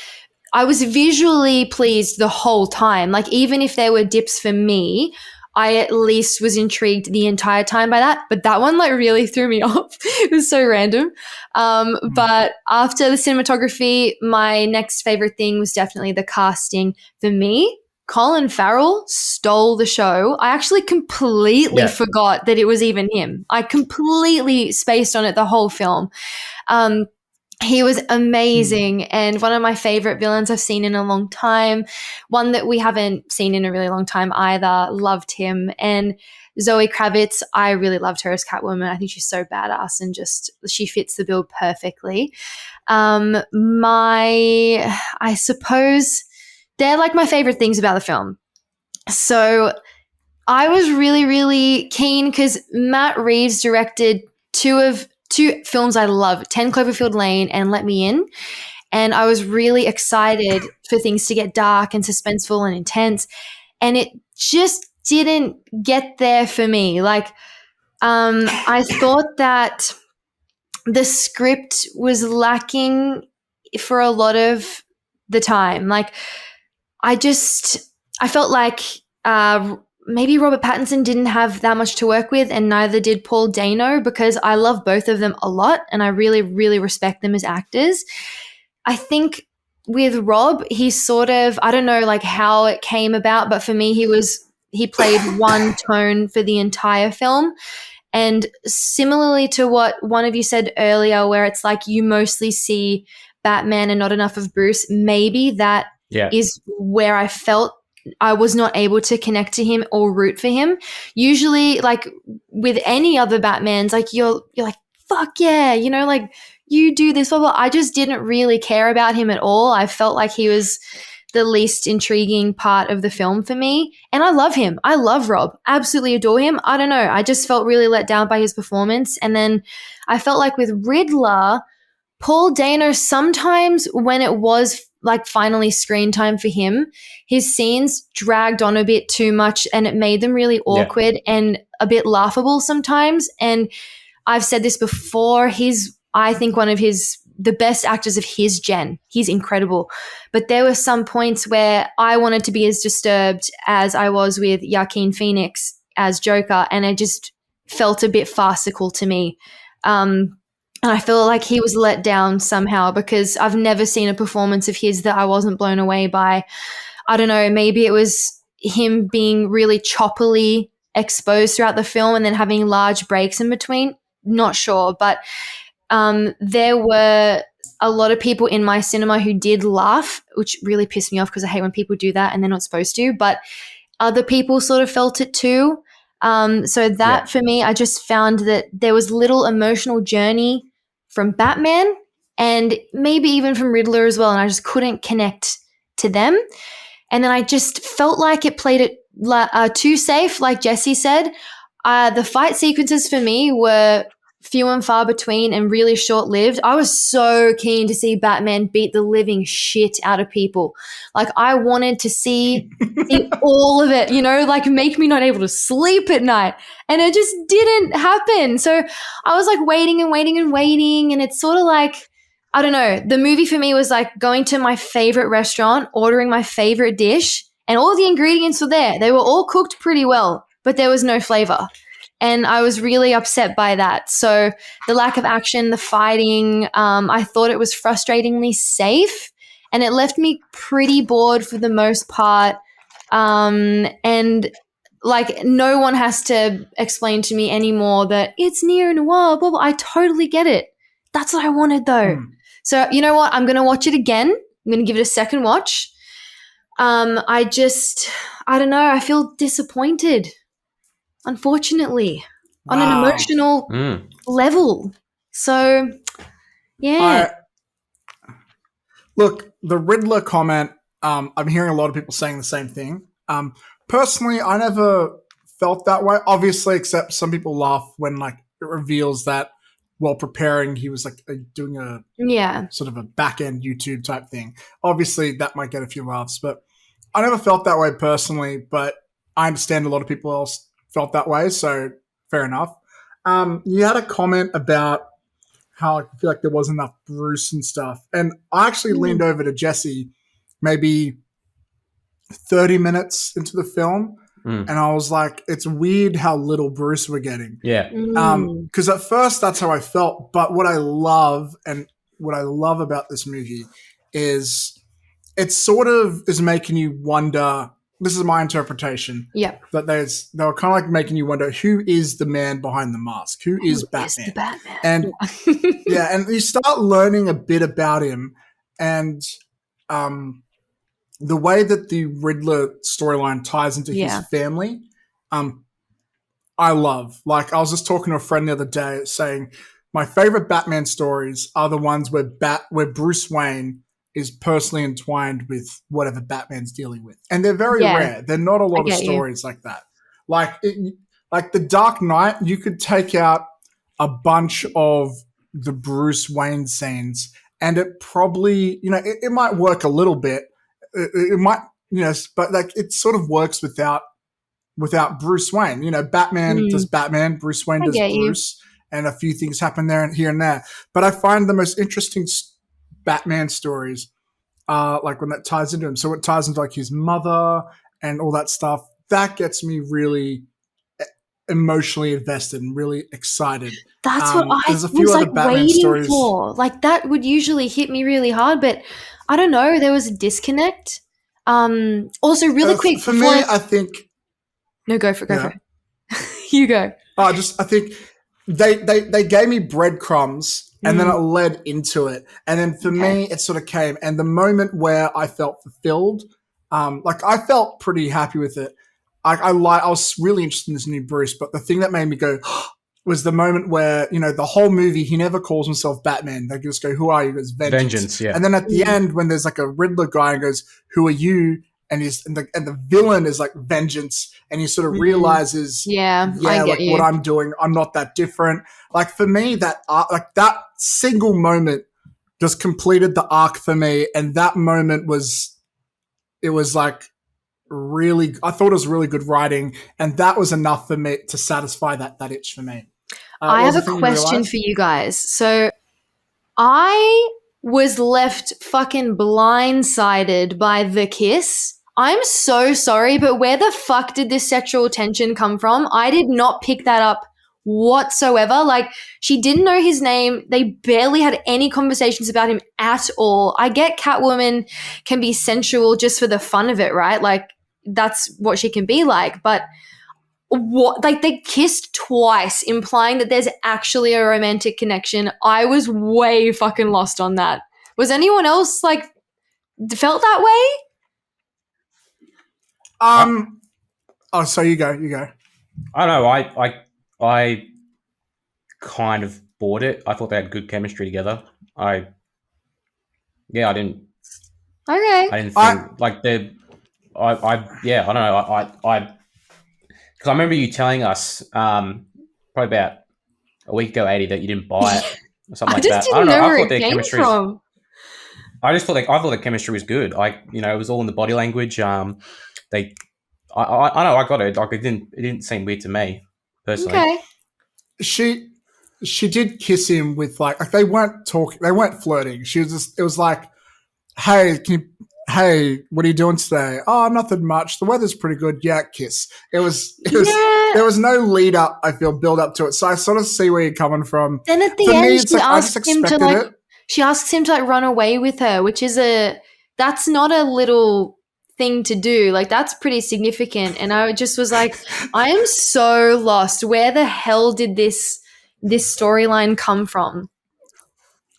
I was visually pleased the whole time. Like, even if there were dips for me, I at least was intrigued the entire time by that. But that one, like, really threw me off. It was so random. But after the cinematography, my next favorite thing was definitely the casting. For me, Colin Farrell stole the show. I actually completely forgot that it was even him. I completely spaced on it the whole film. He was amazing and one of my favorite villains I've seen in a long time. One that we haven't seen in a really long time either. Loved him. And Zoe Kravitz, I really loved her as Catwoman. I think she's so badass and just she fits the bill perfectly. I suppose they're like my favorite things about the film. So I was really, really keen because Matt Reeves directed two films I love, 10 Cloverfield Lane and Let Me In. And I was really excited for things to get dark and suspenseful and intense. And it just didn't get there for me. Like, I thought that the script was lacking for a lot of the time. Like, I felt like maybe Robert Pattinson didn't have that much to work with and neither did Paul Dano, because I love both of them a lot and I really, really respect them as actors. I think with Rob, he's sort of, I don't know like how it came about, but for me, he played one tone for the entire film. And similarly to what one of you said earlier, where it's like you mostly see Batman and not enough of Bruce, maybe that is where I felt I was not able to connect to him or root for him. Usually, like with any other Batmans, like you're like, fuck yeah, you know, like you do this, blah, blah. I just didn't really care about him at all. I felt like he was the least intriguing part of the film for me. And I love him. I love Rob. Absolutely adore him. I don't know. I just felt really let down by his performance. And then I felt like with Riddler, Paul Dano, sometimes when it was like finally screen time for him, his scenes dragged on a bit too much and it made them really awkward and a bit laughable sometimes. And I've said this before, he's, I think, one of the best actors of his gen. He's incredible. But there were some points where I wanted to be as disturbed as I was with Joaquin Phoenix as Joker, and it just felt a bit farcical to me. And I feel like he was let down somehow because I've never seen a performance of his that I wasn't blown away by. I don't know, maybe it was him being really choppily exposed throughout the film and then having large breaks in between. Not sure, but there were a lot of people in my cinema who did laugh, which really pissed me off because I hate when people do that and they're not supposed to, but other people sort of felt it too. So that for me, I just found that there was little emotional journey from Batman and maybe even from Riddler as well, and I just couldn't connect to them. And then I just felt like it played it too safe, like Jesse said. The fight sequences for me were few and far between and really short-lived. I was so keen to see Batman beat the living shit out of people. Like, I wanted to see all of it, you know, like make me not able to sleep at night. And it just didn't happen. So I was like waiting and waiting and waiting. And it's sort of like, I don't know, the movie for me was like going to my favorite restaurant, ordering my favorite dish, and all the ingredients were there. They were all cooked pretty well, but there was no flavor. And I was really upset by that. So the lack of action, the fighting, I thought it was frustratingly safe, and it left me pretty bored for the most part. And like no one has to explain to me anymore that it's neo-noir, blah, blah. I totally get it. That's what I wanted though. So you know what? I'm going to watch it again. I'm going to give it a second watch. I don't know. I feel disappointed. Unfortunately, on an emotional level. So, yeah. Look, the Riddler comment I'm hearing a lot of people saying the same thing. Personally, I never felt that way. Obviously, except some people laugh when like it reveals that while preparing, he was like doing a sort of a back end YouTube type thing. Obviously, that might get a few laughs, but I never felt that way personally. But I understand a lot of people else felt that way, so fair enough. You had a comment about how I feel like there wasn't enough Bruce and stuff, and I actually leaned over to Jesse maybe 30 minutes into the film, and I was like, it's weird how little Bruce we're getting. Yeah. Because at first that's how I felt, but what I love about this movie is it sort of is making you wonder. This is my interpretation. Yeah. That they were kind of like making you wonder who is the man behind the mask? Who is Batman? The Batman? And yeah, and you start learning a bit about him, and the way that the Riddler storyline ties into his family, I love. Like, I was just talking to a friend the other day saying my favorite Batman stories are the ones where Bruce Wayne is personally entwined with whatever Batman's dealing with. And they're very rare. They're not a lot of stories like that. Like the Dark Knight, you could take out a bunch of the Bruce Wayne scenes and it probably, it might work a little bit. It might, but like it sort of works without Bruce Wayne. Batman does Batman, Bruce Wayne does Bruce, and a few things happen there and here and there. But I find the most interesting Batman stories like when that ties into him. So it ties into like his mother and all that stuff. That gets me really emotionally invested and really excited. That's what I was like waiting for. Like that would usually hit me really hard, but I don't know. There was a disconnect. Also, really quick for me, I think. No, go for it. You go. I think they gave me breadcrumbs and then it led into it, and then for me it sort of came. And the moment where I felt fulfilled, like I felt pretty happy with it. I was really interested in this new Bruce, but the thing that made me go was the moment where, the whole movie, he never calls himself Batman. They just go, who are you? He goes, Vengeance. Yeah. And then at the end, when there's like a Riddler guy and goes, who are you? And the villain is like Vengeance, and he sort of realizes, what I'm doing, I'm not that different. Like for me, that single moment just completed the arc for me, and that moment was like really, I thought it was really good writing, and that was enough for me to satisfy that itch for me. I have a question for you guys. So I was left fucking blindsided by the kiss. I'm so sorry, but where the fuck did this sexual tension come from? I did not pick that up whatsoever. Like, she didn't know his name. They barely had any conversations about him at all. I get Catwoman can be sensual just for the fun of it, right? Like, that's what she can be like. But what, like, they kissed twice, implying that there's actually a romantic connection. I was way fucking lost on that. Was anyone else like felt that way? So you go. I don't know. I kind of bought it. I thought they had good chemistry together. I didn't. Okay. I didn't think like they. I don't know. Because I remember you telling us probably about a week ago, 80, that you didn't buy it or something like that. I didn't know where it came from. I thought the chemistry was good. Like, it was all in the body language. I know I got it. Like, it didn't seem weird to me personally. Okay. She did kiss him with like they weren't talking, they weren't flirting. It was like, hey, what are you doing today? Oh, nothing much. The weather's pretty good. Yeah, kiss. It was there was no lead up, I feel, build up to it. So I sort of see where you're coming from. Then at the end, she asks him to run away with her, which is that's not a little thing to do. Like, that's pretty significant. And I just was like, I am so lost. Where the hell did this storyline come from?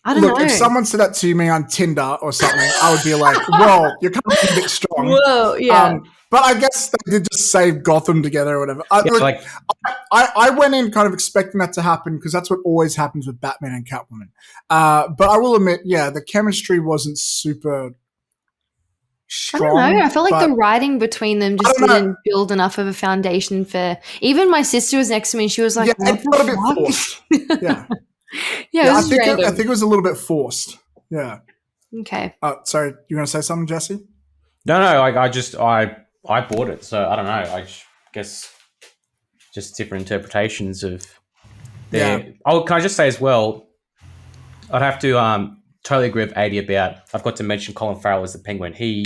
I don't know. If someone said that to me on Tinder or something, I would be like, whoa, you're coming a bit strong. Whoa, yeah. But I guess they did just save Gotham together or whatever. I went in kind of expecting that to happen because that's what always happens with Batman and Catwoman. But I will admit, the chemistry wasn't super strong. I don't know. I felt like the writing between them just didn't build enough of a foundation for. Even my sister was next to me, and she was like, "Yeah, it felt a bit forced." Yeah, yeah. I think it was a little bit forced. Yeah. Okay. Sorry, you going to say something, Jesse? No. I bought it, so I don't know. I guess just different interpretations of their. Yeah. Oh, can I just say as well? I'd have to totally agree with 80 about. I've got to mention Colin Farrell as the Penguin. I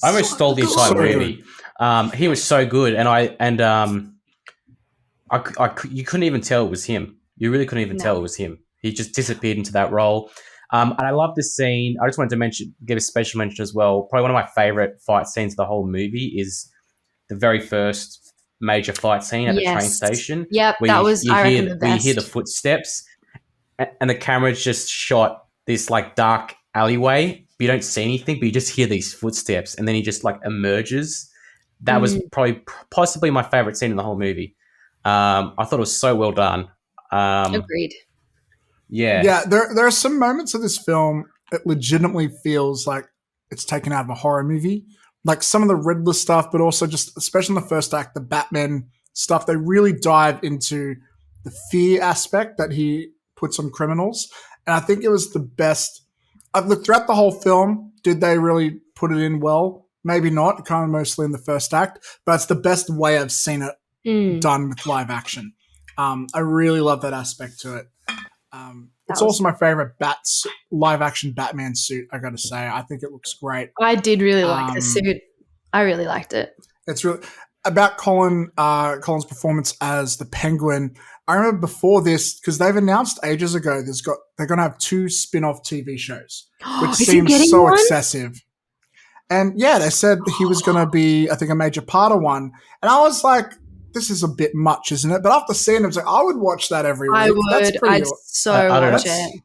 almost stole the entire movie. He was so good, you couldn't even tell it was him. You really couldn't even tell it was him. He just disappeared into that role. And I love this scene. I just wanted to give a special mention as well. Probably one of my favorite fight scenes of the whole movie is the very first major fight scene at the train station. Yep, that was, I reckon, the best. Where you hear the footsteps and the camera's just shot this like dark alleyway, but you don't see anything, but you just hear these footsteps, and then he just like emerges. That was probably possibly my favorite scene in the whole movie. I thought it was so well done. Agreed. Yeah. There are some moments of this film it legitimately feels like it's taken out of a horror movie. Like some of the Riddler stuff, but also just, especially in the first act, the Batman stuff, they really dive into the fear aspect that he puts on criminals. And I think it was the best. I've looked throughout the whole film. Did they really put it in well? Maybe not, kind of mostly in the first act, but it's the best way I've seen it done with live action. I really love that aspect to it. It's also my favorite live action Batman suit, I got to say. I think it looks great. I did really like the suit. I really liked it. It's really about Colin's performance as the Penguin. I remember before this, because they've announced ages ago they're going to have 2 spin-off TV shows, which seems so excessive. And yeah, they said he was going to be, I think, a major part of one. And I was like, this is a bit much, isn't it? But after seeing it, I was like, I would watch that every week. I would. I'd watch it.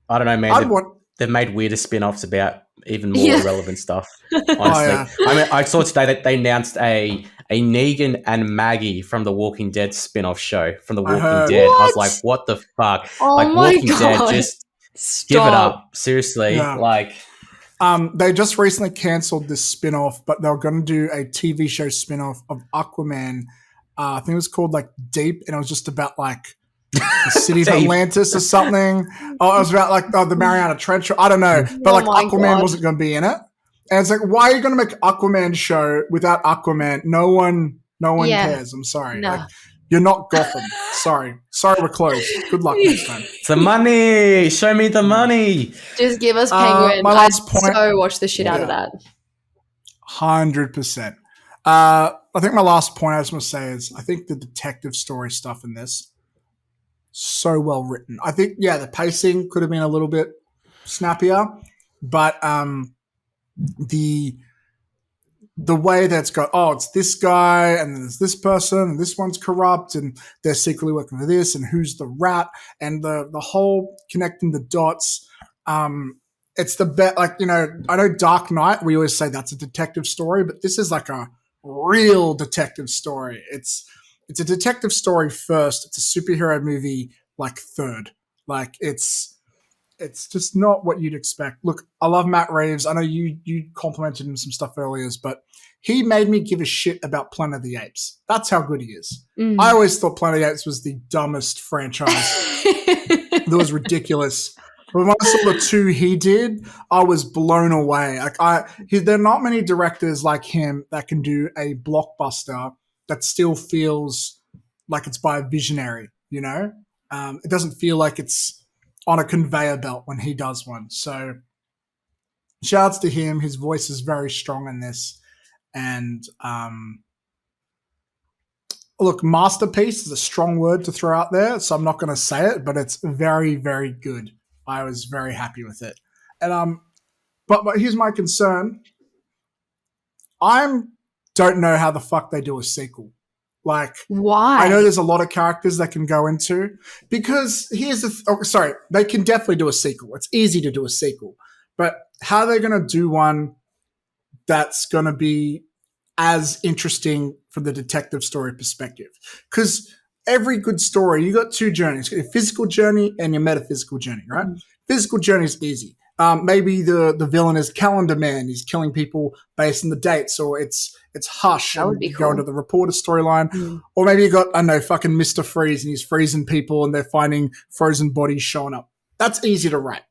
I don't know, man. They've made weirder spin-offs about even more irrelevant stuff, honestly. I mean, I saw today that they announced a Negan and Maggie from the Walking Dead spin-off show from the Walking Dead. What? I was like, what the fuck? Oh like, my Walking God. Dead, just Stop. give it up. Seriously. Yeah. Like... they just recently cancelled this spin-off, but they were going to do a TV show spin-off of Aquaman. I think it was called like Deep, and it was just about like the city of Atlantis or something. Oh, it was about like the Mariana Trench. I don't know, but like Aquaman wasn't going to be in it. And it's like, why are you going to make an Aquaman show without Aquaman? No one cares. I'm sorry. No. Like, you're not Gotham. Sorry, we're closed. Good luck next time. It's the money. Show me the money. Just give us Penguin. My last point. So watch the shit out of that. 100%. I think my last point I just want to say is I think the detective story stuff in this so well written. I think the pacing could have been a little bit snappier, but the way that's got it's this guy and then there's this person and this one's corrupt and they're secretly working for this and who's the rat and the whole connecting the dots. It's the best. Like, I know Dark Knight, we always say that's a detective story, but this is like a real detective story. It's a detective story first. It's a superhero movie like third. Like it's just not what you'd expect. Look, I love Matt Reeves. I know you complimented him some stuff earlier, but he made me give a shit about Planet of the Apes. That's how good he is. I always thought Planet of the Apes was the dumbest franchise. That was ridiculous. But when I saw the 2 he did, I was blown away. There are not many directors like him that can do a blockbuster that still feels like it's by a visionary, It doesn't feel like it's on a conveyor belt when he does one. So shouts to him. His voice is very strong in this. And look, masterpiece is a strong word to throw out there, so I'm not going to say it, but it's very, very good. I was very happy with it. And but here's my concern. I don't know how the fuck they do a sequel. Like, why? I know there's a lot of characters that can go into, because here's they can definitely do a sequel. It's easy to do a sequel, but how are they going to do one that's going to be as interesting from the detective story perspective? Because every good story, you got 2 journeys: your physical journey and your metaphysical journey, right? Physical journey is easy. maybe the villain is Calendar Man. He's killing people based on the dates, or it's Hush. That would be go cool. into the reporter storyline. Or maybe you got, I don't know, fucking Mr. Freeze, and he's freezing people and they're finding frozen bodies showing up. That's easy to write.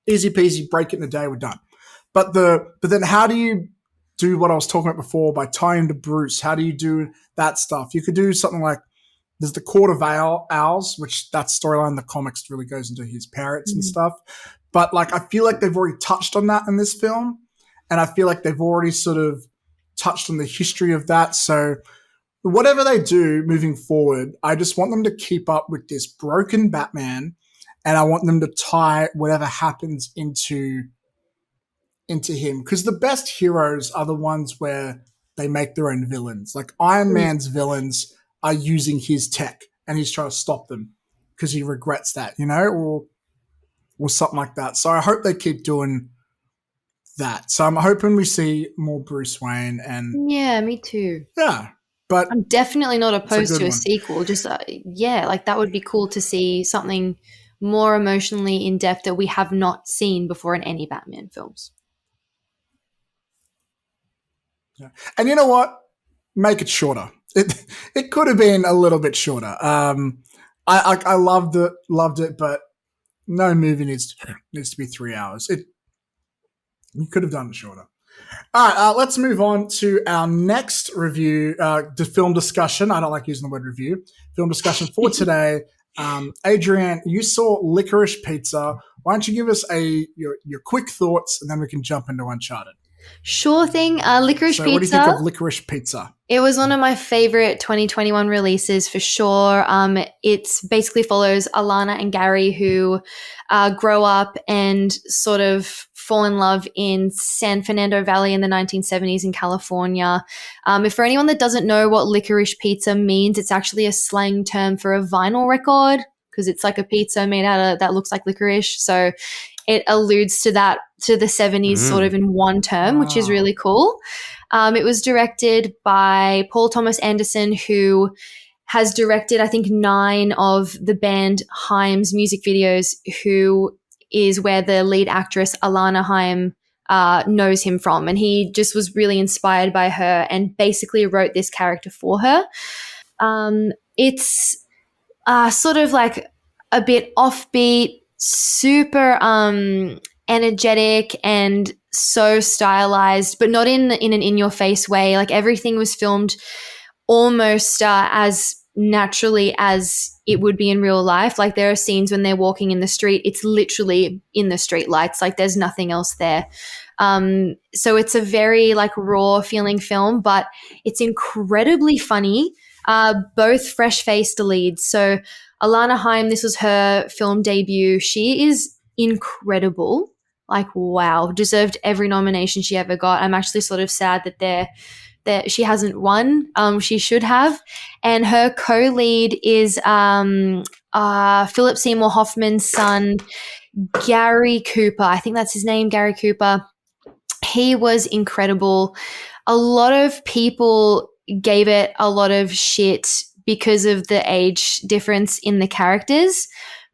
Easy peasy, break it in a day, we're done. But then how do you do what I was talking about before by tying to Bruce? How do you do that stuff? You could do something like, there's the Court of Owls, which that storyline in the comics really goes into his parrots and stuff. But like, I feel like they've already touched on that in this film. And I feel like they've already sort of touched on the history of that. So whatever they do moving forward, I just want them to keep up with this broken Batman. And I want them to tie whatever happens into him. Because the best heroes are the ones where they make their own villains. Like Iron Man's villains are using his tech and he's trying to stop them because he regrets that, or something like that. So I hope they keep doing that. So I'm hoping we see more Bruce Wayne and yeah, me too. Yeah, but I'm definitely not opposed to a one. sequel. Just like that would be cool to see something more emotionally in depth that we have not seen before in any Batman films. Yeah. And you know what? Make it shorter. It could have been a little bit shorter. I loved it, but no movie needs to be 3 hours. You could have done it shorter. All right, let's move on to our next review, the film discussion. I don't like using the word review. Film discussion for today. Adrienne, you saw Licorice Pizza. Why don't you give us your quick thoughts, and then we can jump into Uncharted. Sure thing. Licorice Pizza. What do you think of Licorice Pizza? It was one of my favorite 2021 releases for sure. It basically follows Alana and Gary who grow up and sort of fall in love in San Fernando Valley in the 1970s in California. If for anyone that doesn't know what Licorice Pizza means, it's actually a slang term for a vinyl record because it's like a pizza made out of that looks like licorice. So it alludes to that, to the 70s sort of in one term, which is really cool. It was directed by Paul Thomas Anderson, who has directed, I think, 9 of the band Haim's music videos, who is where the lead actress Alana Haim knows him from. And he just was really inspired by her and basically wrote this character for her. It's sort of like a bit offbeat, super energetic and so stylized, but not in an in-your-face way. Like everything was filmed almost as naturally as it would be in real life. Like there are scenes when they're walking in the street, it's literally in the street lights, like there's nothing else there. So it's a very like raw feeling film, but it's incredibly funny. Both fresh-faced leads. So Alana Haim, this was her film debut. She is incredible. Like, wow, deserved every nomination she ever got. I'm actually sort of sad that she hasn't won. She should have. And her co-lead is Philip Seymour Hoffman's son, Gary Cooper. I think that's his name, Gary Cooper. He was incredible. A lot of people gave it a lot of shit because of the age difference in the characters,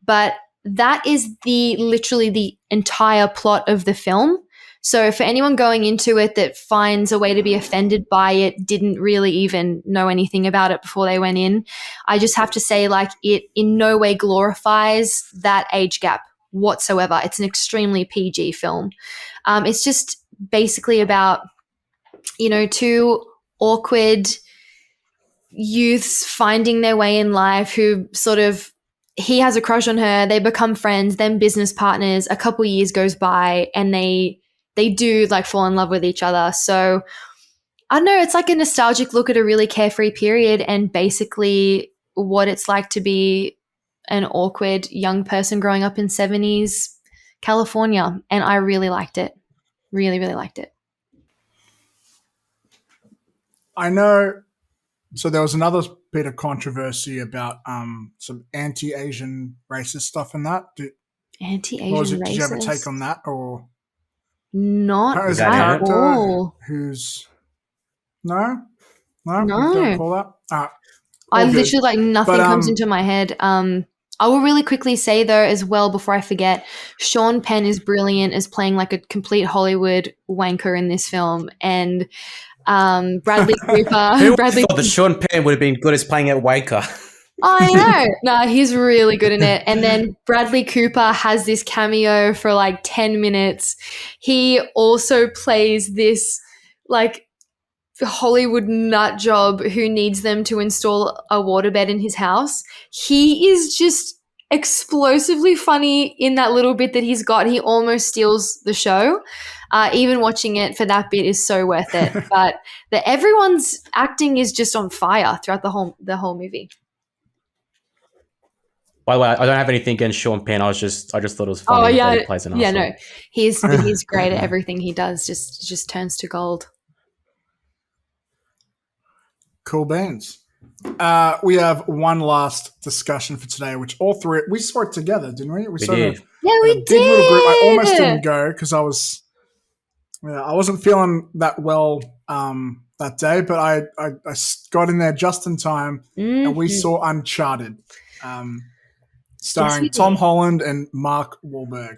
but that is literally the entire plot of the film. So for anyone going into it that finds a way to be offended by it, didn't really even know anything about it before they went in, I just have to say, like, it in no way glorifies that age gap whatsoever. It's an extremely PG film. It's just basically about, 2 awkward youths finding their way in life who sort of, he has a crush on her, they become friends, then business partners, a couple years goes by and they do like fall in love with each other. So I don't know, it's like a nostalgic look at a really carefree period and basically what it's like to be an awkward young person growing up in 70s California. And I really liked it. Really, really liked it. I know. So there was another bit of controversy about some anti-Asian racist stuff in that. Anti-Asian racist? Did you have a take on that, or not at all? Who's no? No. Don't call that. I literally nothing comes into my head. I will really quickly say though as well before I forget, Sean Penn is brilliant as playing like a complete Hollywood wanker in this film, and Bradley Cooper. Who Bradley thought that Sean Penn would have been good as playing at Waker? I know. No, he's really good in it. And then Bradley Cooper has this cameo for like 10 minutes. He also plays this like Hollywood nut job who needs them to install a waterbed in his house. He is just explosively funny in that little bit that he's got. He almost steals the show. Even watching it for that bit is so worth it. But everyone's acting is just on fire throughout the whole movie. By the way, I don't have anything against Sean Penn. I just thought it was funny that he plays an asshole. Yeah, no, he's great at everything he does. Just turns to gold. Cool beans. We have one last discussion for today, which all three we saw it together, didn't we? We did. Yeah, we did. Big little group. I almost didn't go because I wasn't feeling that well that day, but I got in there just in time, and we saw Uncharted. Starring Tom Holland and Mark Wahlberg.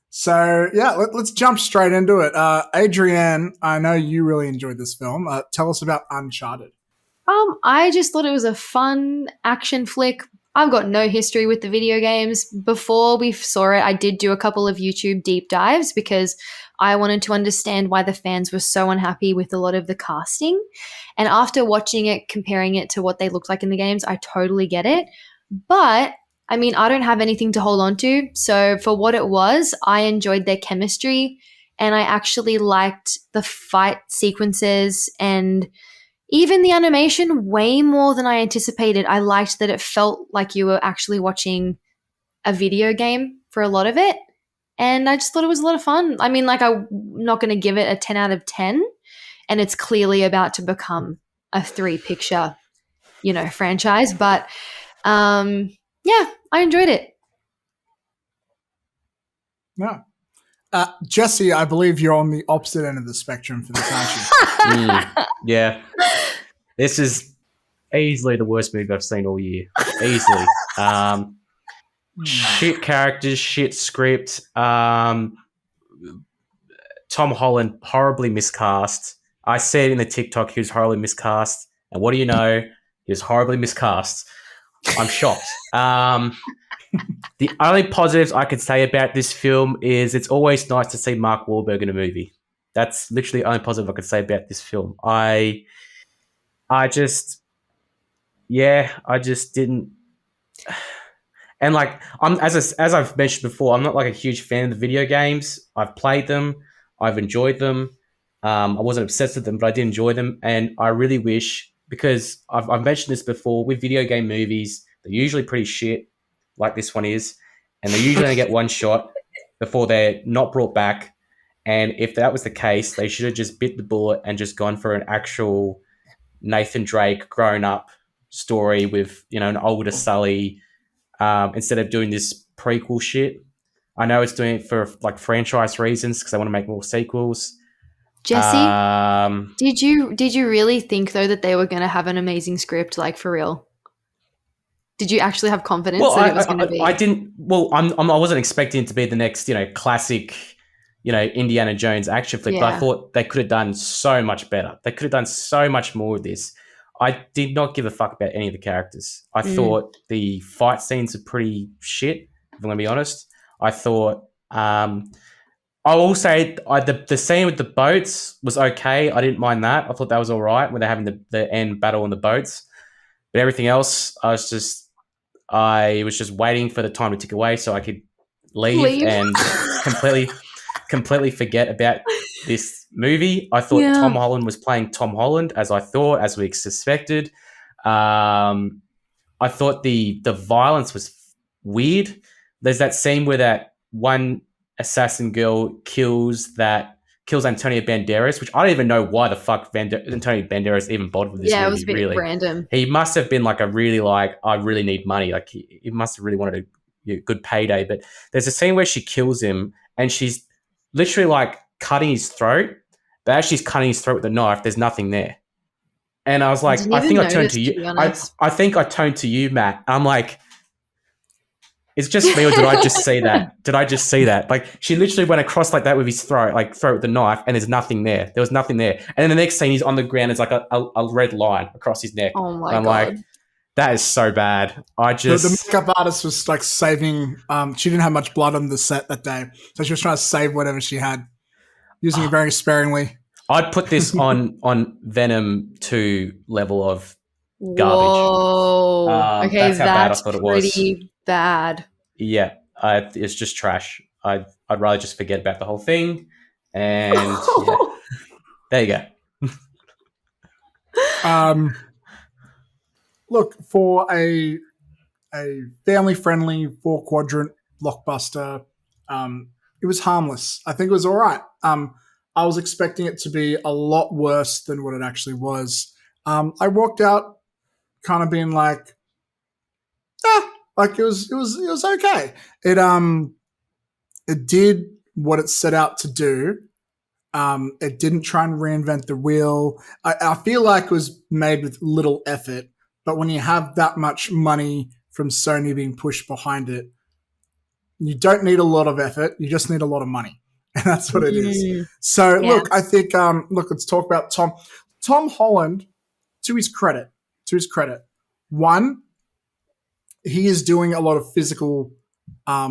So, yeah, let's jump straight into it. Adrienne, I know you really enjoyed this film. Tell us about Uncharted. I just thought it was a fun action flick. I've got no history with the video games. Before we saw it, I did do a couple of YouTube deep dives because I wanted to understand why the fans were so unhappy with a lot of the casting. And after watching it, comparing it to what they looked like in the games, I totally get it. But I mean, I don't have anything to hold on to. So for what it was, I enjoyed their chemistry, and I actually liked the fight sequences and even the animation way more than I anticipated. I liked that it felt like you were actually watching a video game for a lot of it. And I just thought it was a lot of fun. I mean, like, I'm not going to give it a 10 out of 10. And it's clearly about to become a 3-picture, franchise. But yeah, I enjoyed it. No. Jesse, I believe you're on the opposite end of the spectrum for this, aren't you? Yeah. This is easily the worst movie I've seen all year. Easily. Shit characters, shit script. Tom Holland, horribly miscast. I said in the TikTok he was horribly miscast. And what do you know? He was horribly miscast. I'm shocked. The only positives I could say about this film is it's always nice to see Mark Wahlberg in a movie. That's literally the only positive I could say about this film. I just didn't. And like as I've mentioned before, I'm not like a huge fan of the video games. I've played them, I've enjoyed them. I wasn't obsessed with them, but I did enjoy them, and I really wish, because I've mentioned this before, with video game movies, they're usually pretty shit, like this one is, and they usually only get one shot before they're not brought back. And if that was the case, they should have just bit the bullet and just gone for an actual Nathan Drake grown up story with, an older Sully, instead of doing this prequel shit. I know it's doing it for like franchise reasons because they want to make more sequels. Jesse, did you really think though that they were going to have an amazing script, like for real? Did you actually have confidence that it was going to be? I didn't. Well, I wasn't expecting it to be the next, classic, Indiana Jones action flick. Yeah. But I thought they could have done so much better. They could have done so much more with this. I did not give a fuck about any of the characters. I thought the fight scenes are pretty shit, if I'm going to be honest. I thought, I will say, the scene with the boats was okay. I didn't mind that. I thought that was all right when they're having the end battle on the boats. But everything else, I was just waiting for the time to tick away so I could leave. And completely forget about this movie. I thought Tom Holland was playing Tom Holland, as we suspected. I thought the violence was weird. There's that scene where that one assassin girl kills Antonio Banderas, which I don't even know why the fuck Antonio Banderas even bothered with this movie. Yeah, it was a bit really random. He must have been like I really need money. Like he must have really wanted a good payday. But there's a scene where she kills him and she's literally like cutting his throat, but as she's cutting his throat with a knife, there's nothing there. And I was like, I think I turned to you. I think I turned to you, Matt. I'm like, It's just me, or did I just see that? Did I just see that? Like, she literally went across like that with his throat, like throat with the knife, and there's nothing there. There was nothing there. And then the next scene, he's on the ground. It's like a red line across his neck. Oh my and I'm God. like, that is so bad. The makeup artist was like saving. She didn't have much blood on the set that day, so she was trying to save whatever she had, using it very sparingly. I'd put this on Venom 2 level of garbage. Whoa. Okay, that's how bad I thought it was. Pretty bad. Yeah, it's just trash. I'd rather just forget about the whole thing. And yeah, there you go. Look, for a family-friendly 4-quadrant blockbuster, it was harmless. I think it was all right. I was expecting it to be a lot worse than what it actually was. I walked out kind of being like, like it was okay. It did what it set out to do. It didn't try and reinvent the wheel. I feel like it was made with little effort, but when you have that much money from Sony being pushed behind it, you don't need a lot of effort. You just need a lot of money. And that's what it is. So, look, I think, let's talk about Tom. Tom Holland, to his credit, one, he is doing a lot of physical, I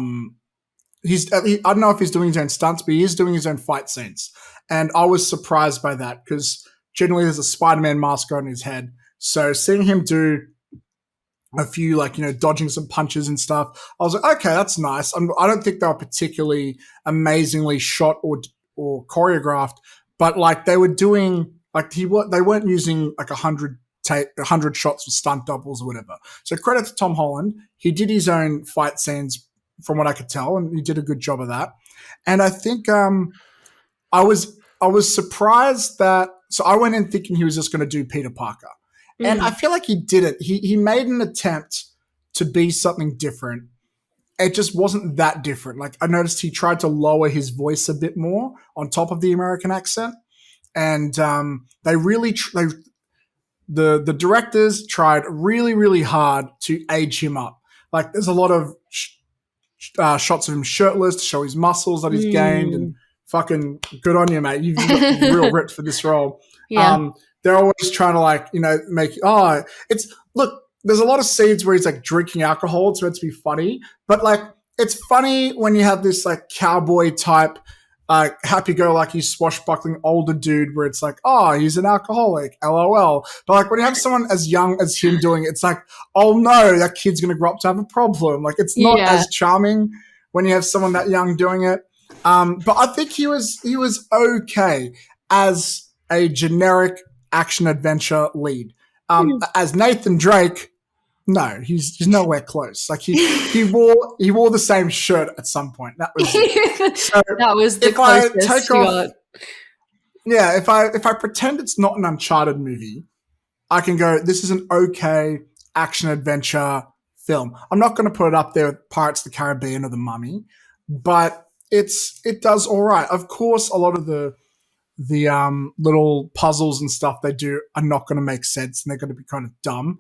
don't know if he's doing his own stunts, but he is doing his own fight scenes. And I was surprised by that because generally there's a Spider-Man mask on his head. So seeing him do a few, dodging some punches and stuff, I was like, okay, that's nice. I don't think they were particularly amazingly shot or choreographed, but they were doing, they weren't using 100 shots for stunt doubles or whatever. So credit to Tom Holland. He did his own fight scenes from what I could tell, and he did a good job of that. And I think I was surprised that, so I went in thinking he was just going to do Peter Parker. And I feel like he didn't. He made an attempt to be something different. It just wasn't that different. I noticed he tried to lower his voice a bit more on top of the American accent. And they really, the directors tried really, really hard to age him up. There's a lot of shots of him shirtless to show his muscles that he's gained, and fucking good on you, mate. You've got real ripped for this role. Yeah. They're always trying to make, look, there's a lot of scenes where he's drinking alcohol. It's meant to be funny, but it's funny when you have this cowboy type, happy-go-lucky, swashbuckling older dude where it's he's an alcoholic, LOL. But when you have someone as young as him doing it, it's oh no, that kid's going to grow up to have a problem. It's not as charming when you have someone that young doing it. But I think he was okay as a generic action-adventure lead. As Nathan Drake, no, he's nowhere close. He wore the same shirt at some point. That was it. So that was the closest you got. Yeah, if I pretend it's not an Uncharted movie, I can go, this is an okay action-adventure film. I'm not going to put it up there with Pirates of the Caribbean or The Mummy, but it does all right. Of course, a lot of the little puzzles and stuff they do are not going to make sense, and they're going to be kind of dumb.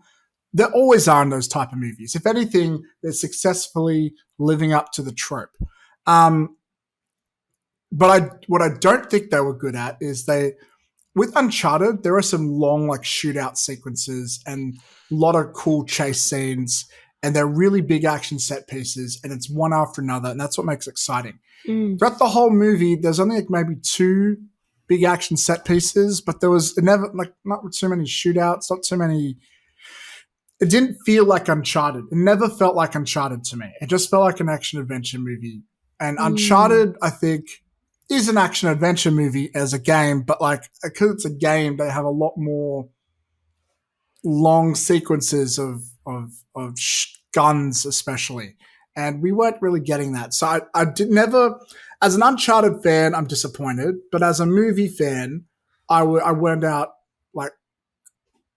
There always are in those type of movies. If anything, they're successfully living up to the trope. But what I don't think they were good at is with Uncharted, there are some long shootout sequences and a lot of cool chase scenes, and they're really big action set pieces, and it's one after another, and that's what makes it exciting. Throughout the whole movie, there's only maybe 2 big action set pieces, but there was never not too many shootouts, not too many. It didn't feel like Uncharted. It never felt like Uncharted to me. It just felt like an action adventure movie. And Uncharted, I think, is an action adventure movie as a game, but because it's a game, they have a lot more long sequences of guns, especially. And we weren't really getting that. So I did never, as an Uncharted fan, I'm disappointed. But as a movie fan, I went out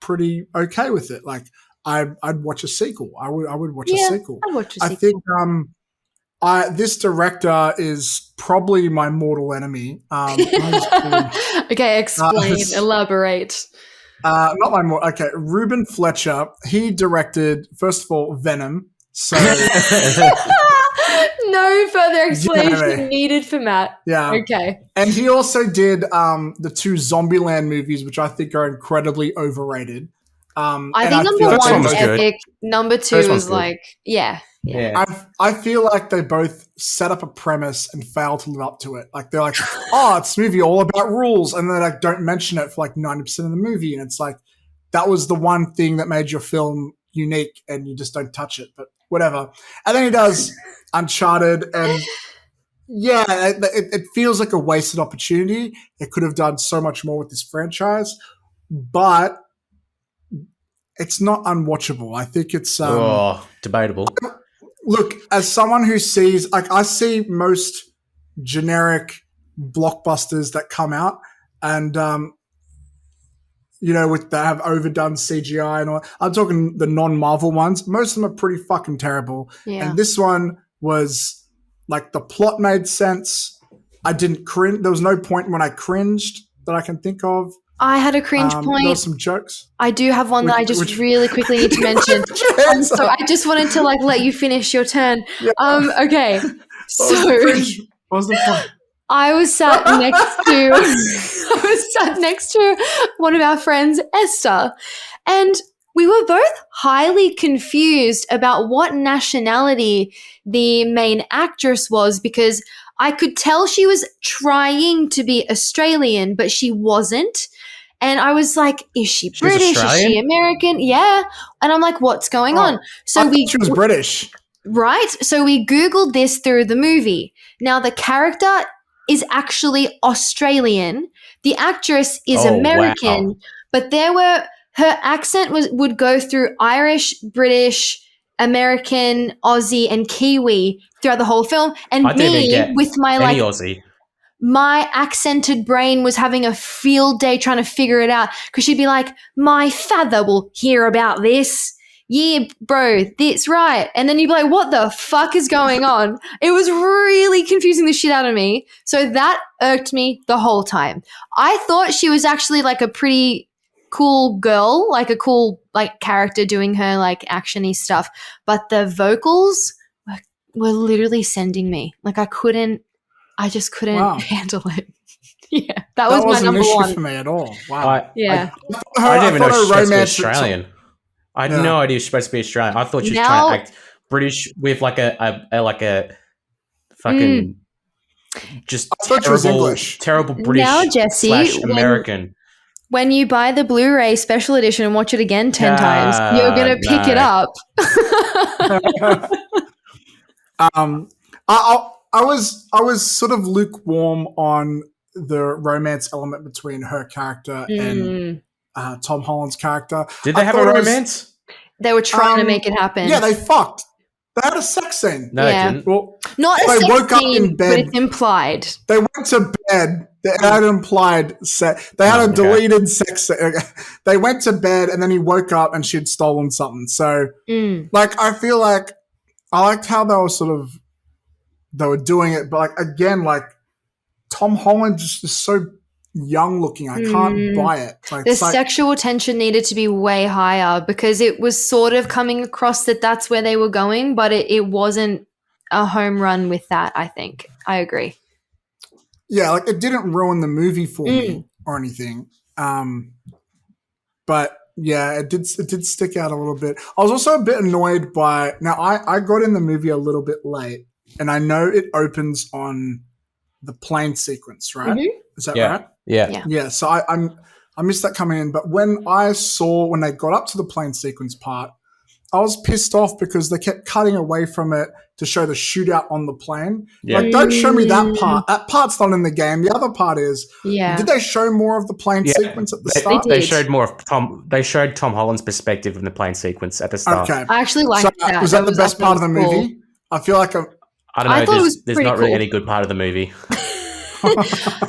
pretty okay with it. I'd watch a sequel. I would watch a sequel. I'd watch a sequel. I think this director is probably my mortal enemy. Okay, explain, elaborate. Not my mortal. Okay, Ruben Fletcher. He directed, first of all, Venom. So no further explanation what I mean? needed for Matt. Yeah. Okay. And he also did the 2 Zombieland movies, which I think are incredibly overrated. I think feel number like one's one's good. epic. Number 2 First one's is good. like, yeah. I feel like they both set up a premise and fail to live up to it. Like, they're like, oh, it's a movie all about rules. And they like don't mention it for like 90% of the movie. And it's like, that was the one thing that made your film unique and you just don't touch it. But whatever. And then he does Uncharted, and yeah, it feels like a wasted opportunity. It could have done so much more with this franchise, but it's not unwatchable. I think it's debatable. Look, as someone who sees, like, I see most generic blockbusters that come out, and with that have overdone CGI and all. I'm talking the non-Marvel ones. Most of them are pretty fucking terrible. Yeah. And this one was like, the plot made sense. I didn't cringe. There was no point when I cringed that I can think of. I had a cringe point. There were some jokes. I do have one that I just really quickly need to mention. So I just wanted to let you finish your turn. Yeah. Okay. So what was the point? I was sat next to one of our friends, Esther, and we were both highly confused about what nationality the main actress was, because I could tell she was trying to be Australian, but she wasn't. And I was like, is she British? Is she American? Yeah. And I'm like, what's going on? So I thought she was British. Right? So we Googled this through the movie. Now, the character is actually Australian. The actress is American, but her accent would go through Irish, British, American, Aussie, and Kiwi throughout the whole film. And with my Aussie. My accented brain was having a field day trying to figure it out, because she'd be like, my father will hear about this. Yeah, bro, that's right. And then you'd be like, what the fuck is going on? It was really confusing the shit out of me. So that irked me the whole time. I thought she was actually like a pretty cool girl, like a cool character doing her action-y stuff. But the vocals were literally sending me. I just couldn't handle it. Yeah, that was my number one. That wasn't an issue for me at all. Wow. I didn't even know she was supposed to be Australian. I had no idea she was supposed to be Australian. I thought she was trying to act British with a fucking just terrible British now, Jesse, / American. When you buy the Blu-ray special edition and watch it again 10 times, you're going to pick it up. I was sort of lukewarm on the romance element between her character and Tom Holland's character. Did they have a romance? They were trying to make it happen. Yeah, they fucked. They had a sex scene. No, they didn't. Well, not a sex woke scene, up in bed. But it's implied. They went to bed. They had an implied sex. They had a deleted sex scene. They went to bed, and then he woke up, and she had stolen something. So, I feel like I liked how they were doing it, but again, Tom Holland just is so young looking. I can't buy it. The sexual tension needed to be way higher, because it was sort of coming across that that's where they were going, but it wasn't a home run with that, I think. I agree. Yeah, it didn't ruin the movie for me or anything. But yeah, it did stick out a little bit. I was also a bit annoyed by, now I got in the movie a little bit late, and I know it opens on the plane sequence, right? Mm-hmm. Is that right? Yeah. So I missed that coming in, but when they got up to the plane sequence part, I was pissed off because they kept cutting away from it to show the shootout on the plane. Yeah. Don't show me that part. That part's not in the game. The other part is. Yeah. Did they show more of the plane sequence at the start? They showed more of Tom. They showed Tom Holland's perspective in the plane sequence at the start. Okay. I actually liked that. Was that the best part of the movie? I feel like I don't know. There's not really any good part of the movie.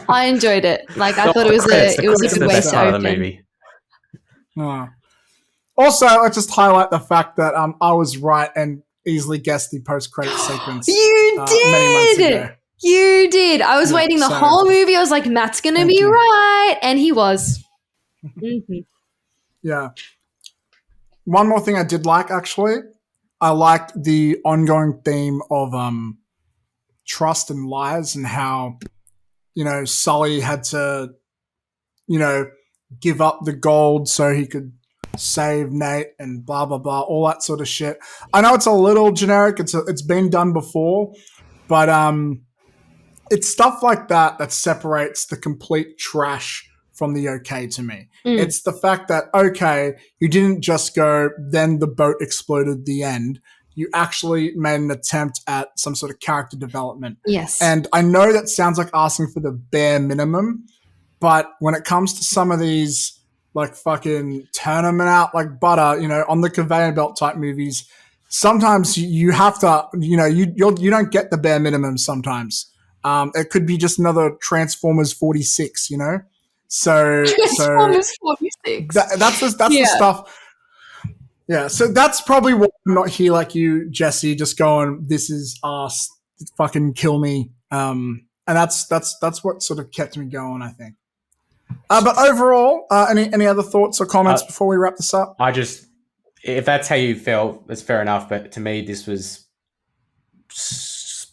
I enjoyed it. I thought it was a good way to open the movie. Also, I just highlight the fact that I was right and easily guessed the post-credit sequence. You did. Many months ago. You did. I was waiting the whole movie. I was like, Matt's going to be right, and he was. Yeah. One more thing I did like, actually. I liked the ongoing theme of trust and lies, and how, Sully had to, give up the gold so he could save Nate and blah, blah, blah, all that sort of shit. I know it's a little generic. It's been done before, but it's stuff like that separates the complete trash from the okay to me. It's the fact that, okay, you didn't just go, then the boat exploded, the end. You actually made an attempt at some sort of character development. Yes. And I know that sounds like asking for the bare minimum, but when it comes to some of these, like, fucking turn them out like butter, on the conveyor belt type movies, sometimes you have to, you don't get the bare minimum sometimes. It could be just another Transformers 46, So Transformers 46. That's the stuff. Yeah, so that's probably why I'm not here like you, Jesse, just going, this is us, fucking kill me. And that's what sort of kept me going, I think. But overall, any other thoughts or comments before we wrap this up? If that's how you felt, that's fair enough. But to me, this was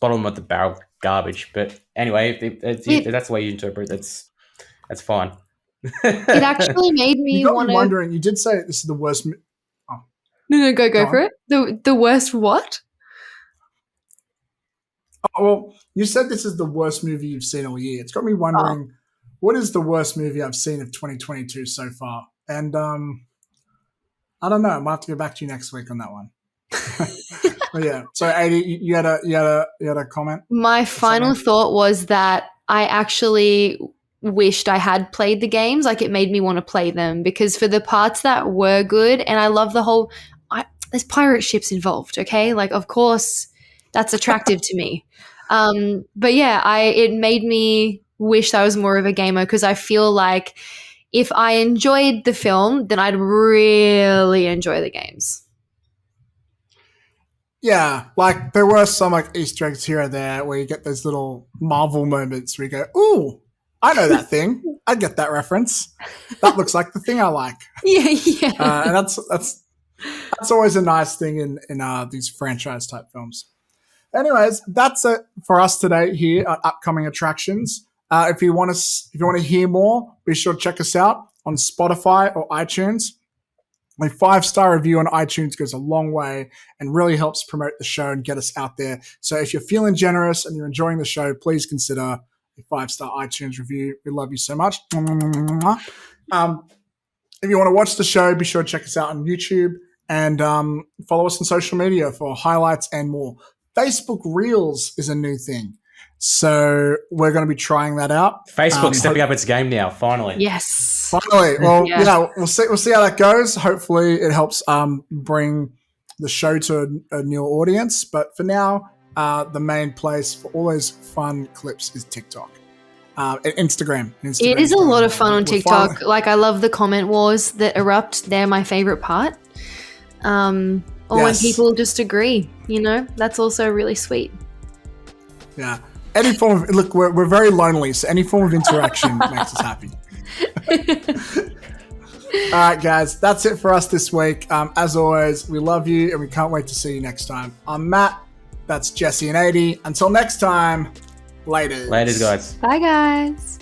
bottom of the barrel garbage. But anyway, if that's the way you interpret it, that's fine. It actually made me want to... wondering, you did say this is the worst... No, go for it. The worst what? Oh, well, you said this is the worst movie you've seen all year. It's got me wondering, what is the worst movie I've seen of 2022 so far? And I don't know. I might have to go back to you next week on that one. But yeah. So, Adi, you had a comment? My final thought was that I actually wished I had played the games. Like, it made me want to play them, because for the parts that were good, and I love the whole... there's pirate ships involved, okay? Like, of course, that's attractive to me. But yeah, it made me wish I was more of a gamer, because I feel like if I enjoyed the film, then I'd really enjoy the games. Yeah, like there were some like Easter eggs here and there where you get those little Marvel moments where you go, ooh, I know that thing. I get that reference. That looks like the thing I like. Yeah. And that's always a nice thing in these franchise type films. Anyways, that's it for us today here at Upcoming Attractions. If you want to hear more, be sure to check us out on Spotify or iTunes. A 5-star review on iTunes goes a long way and really helps promote the show and get us out there. So if you're feeling generous and you're enjoying the show, please consider a 5-star iTunes review. We love you so much. If you want to watch the show, be sure to check us out on YouTube and follow us on social media for highlights and more. Facebook Reels is a new thing, so we're going to be trying that out. Facebook stepping up its game now, finally. Yes. Finally. Well, we'll see how that goes. Hopefully it helps bring the show to a new audience. But for now, the main place for all those fun clips is TikTok. Instagram. It is a lot of fun on TikTok. Like, I love the comment wars that erupt. They're my favorite part. Or when people just agree, that's also really sweet. Yeah. Any form of, look, we're very lonely, so any form of interaction makes us happy. All right, guys, that's it for us this week. As always, we love you and we can't wait to see you next time. I'm Matt. That's Jesse and Adi. Until next time, laters. Laters, guys. Bye, guys.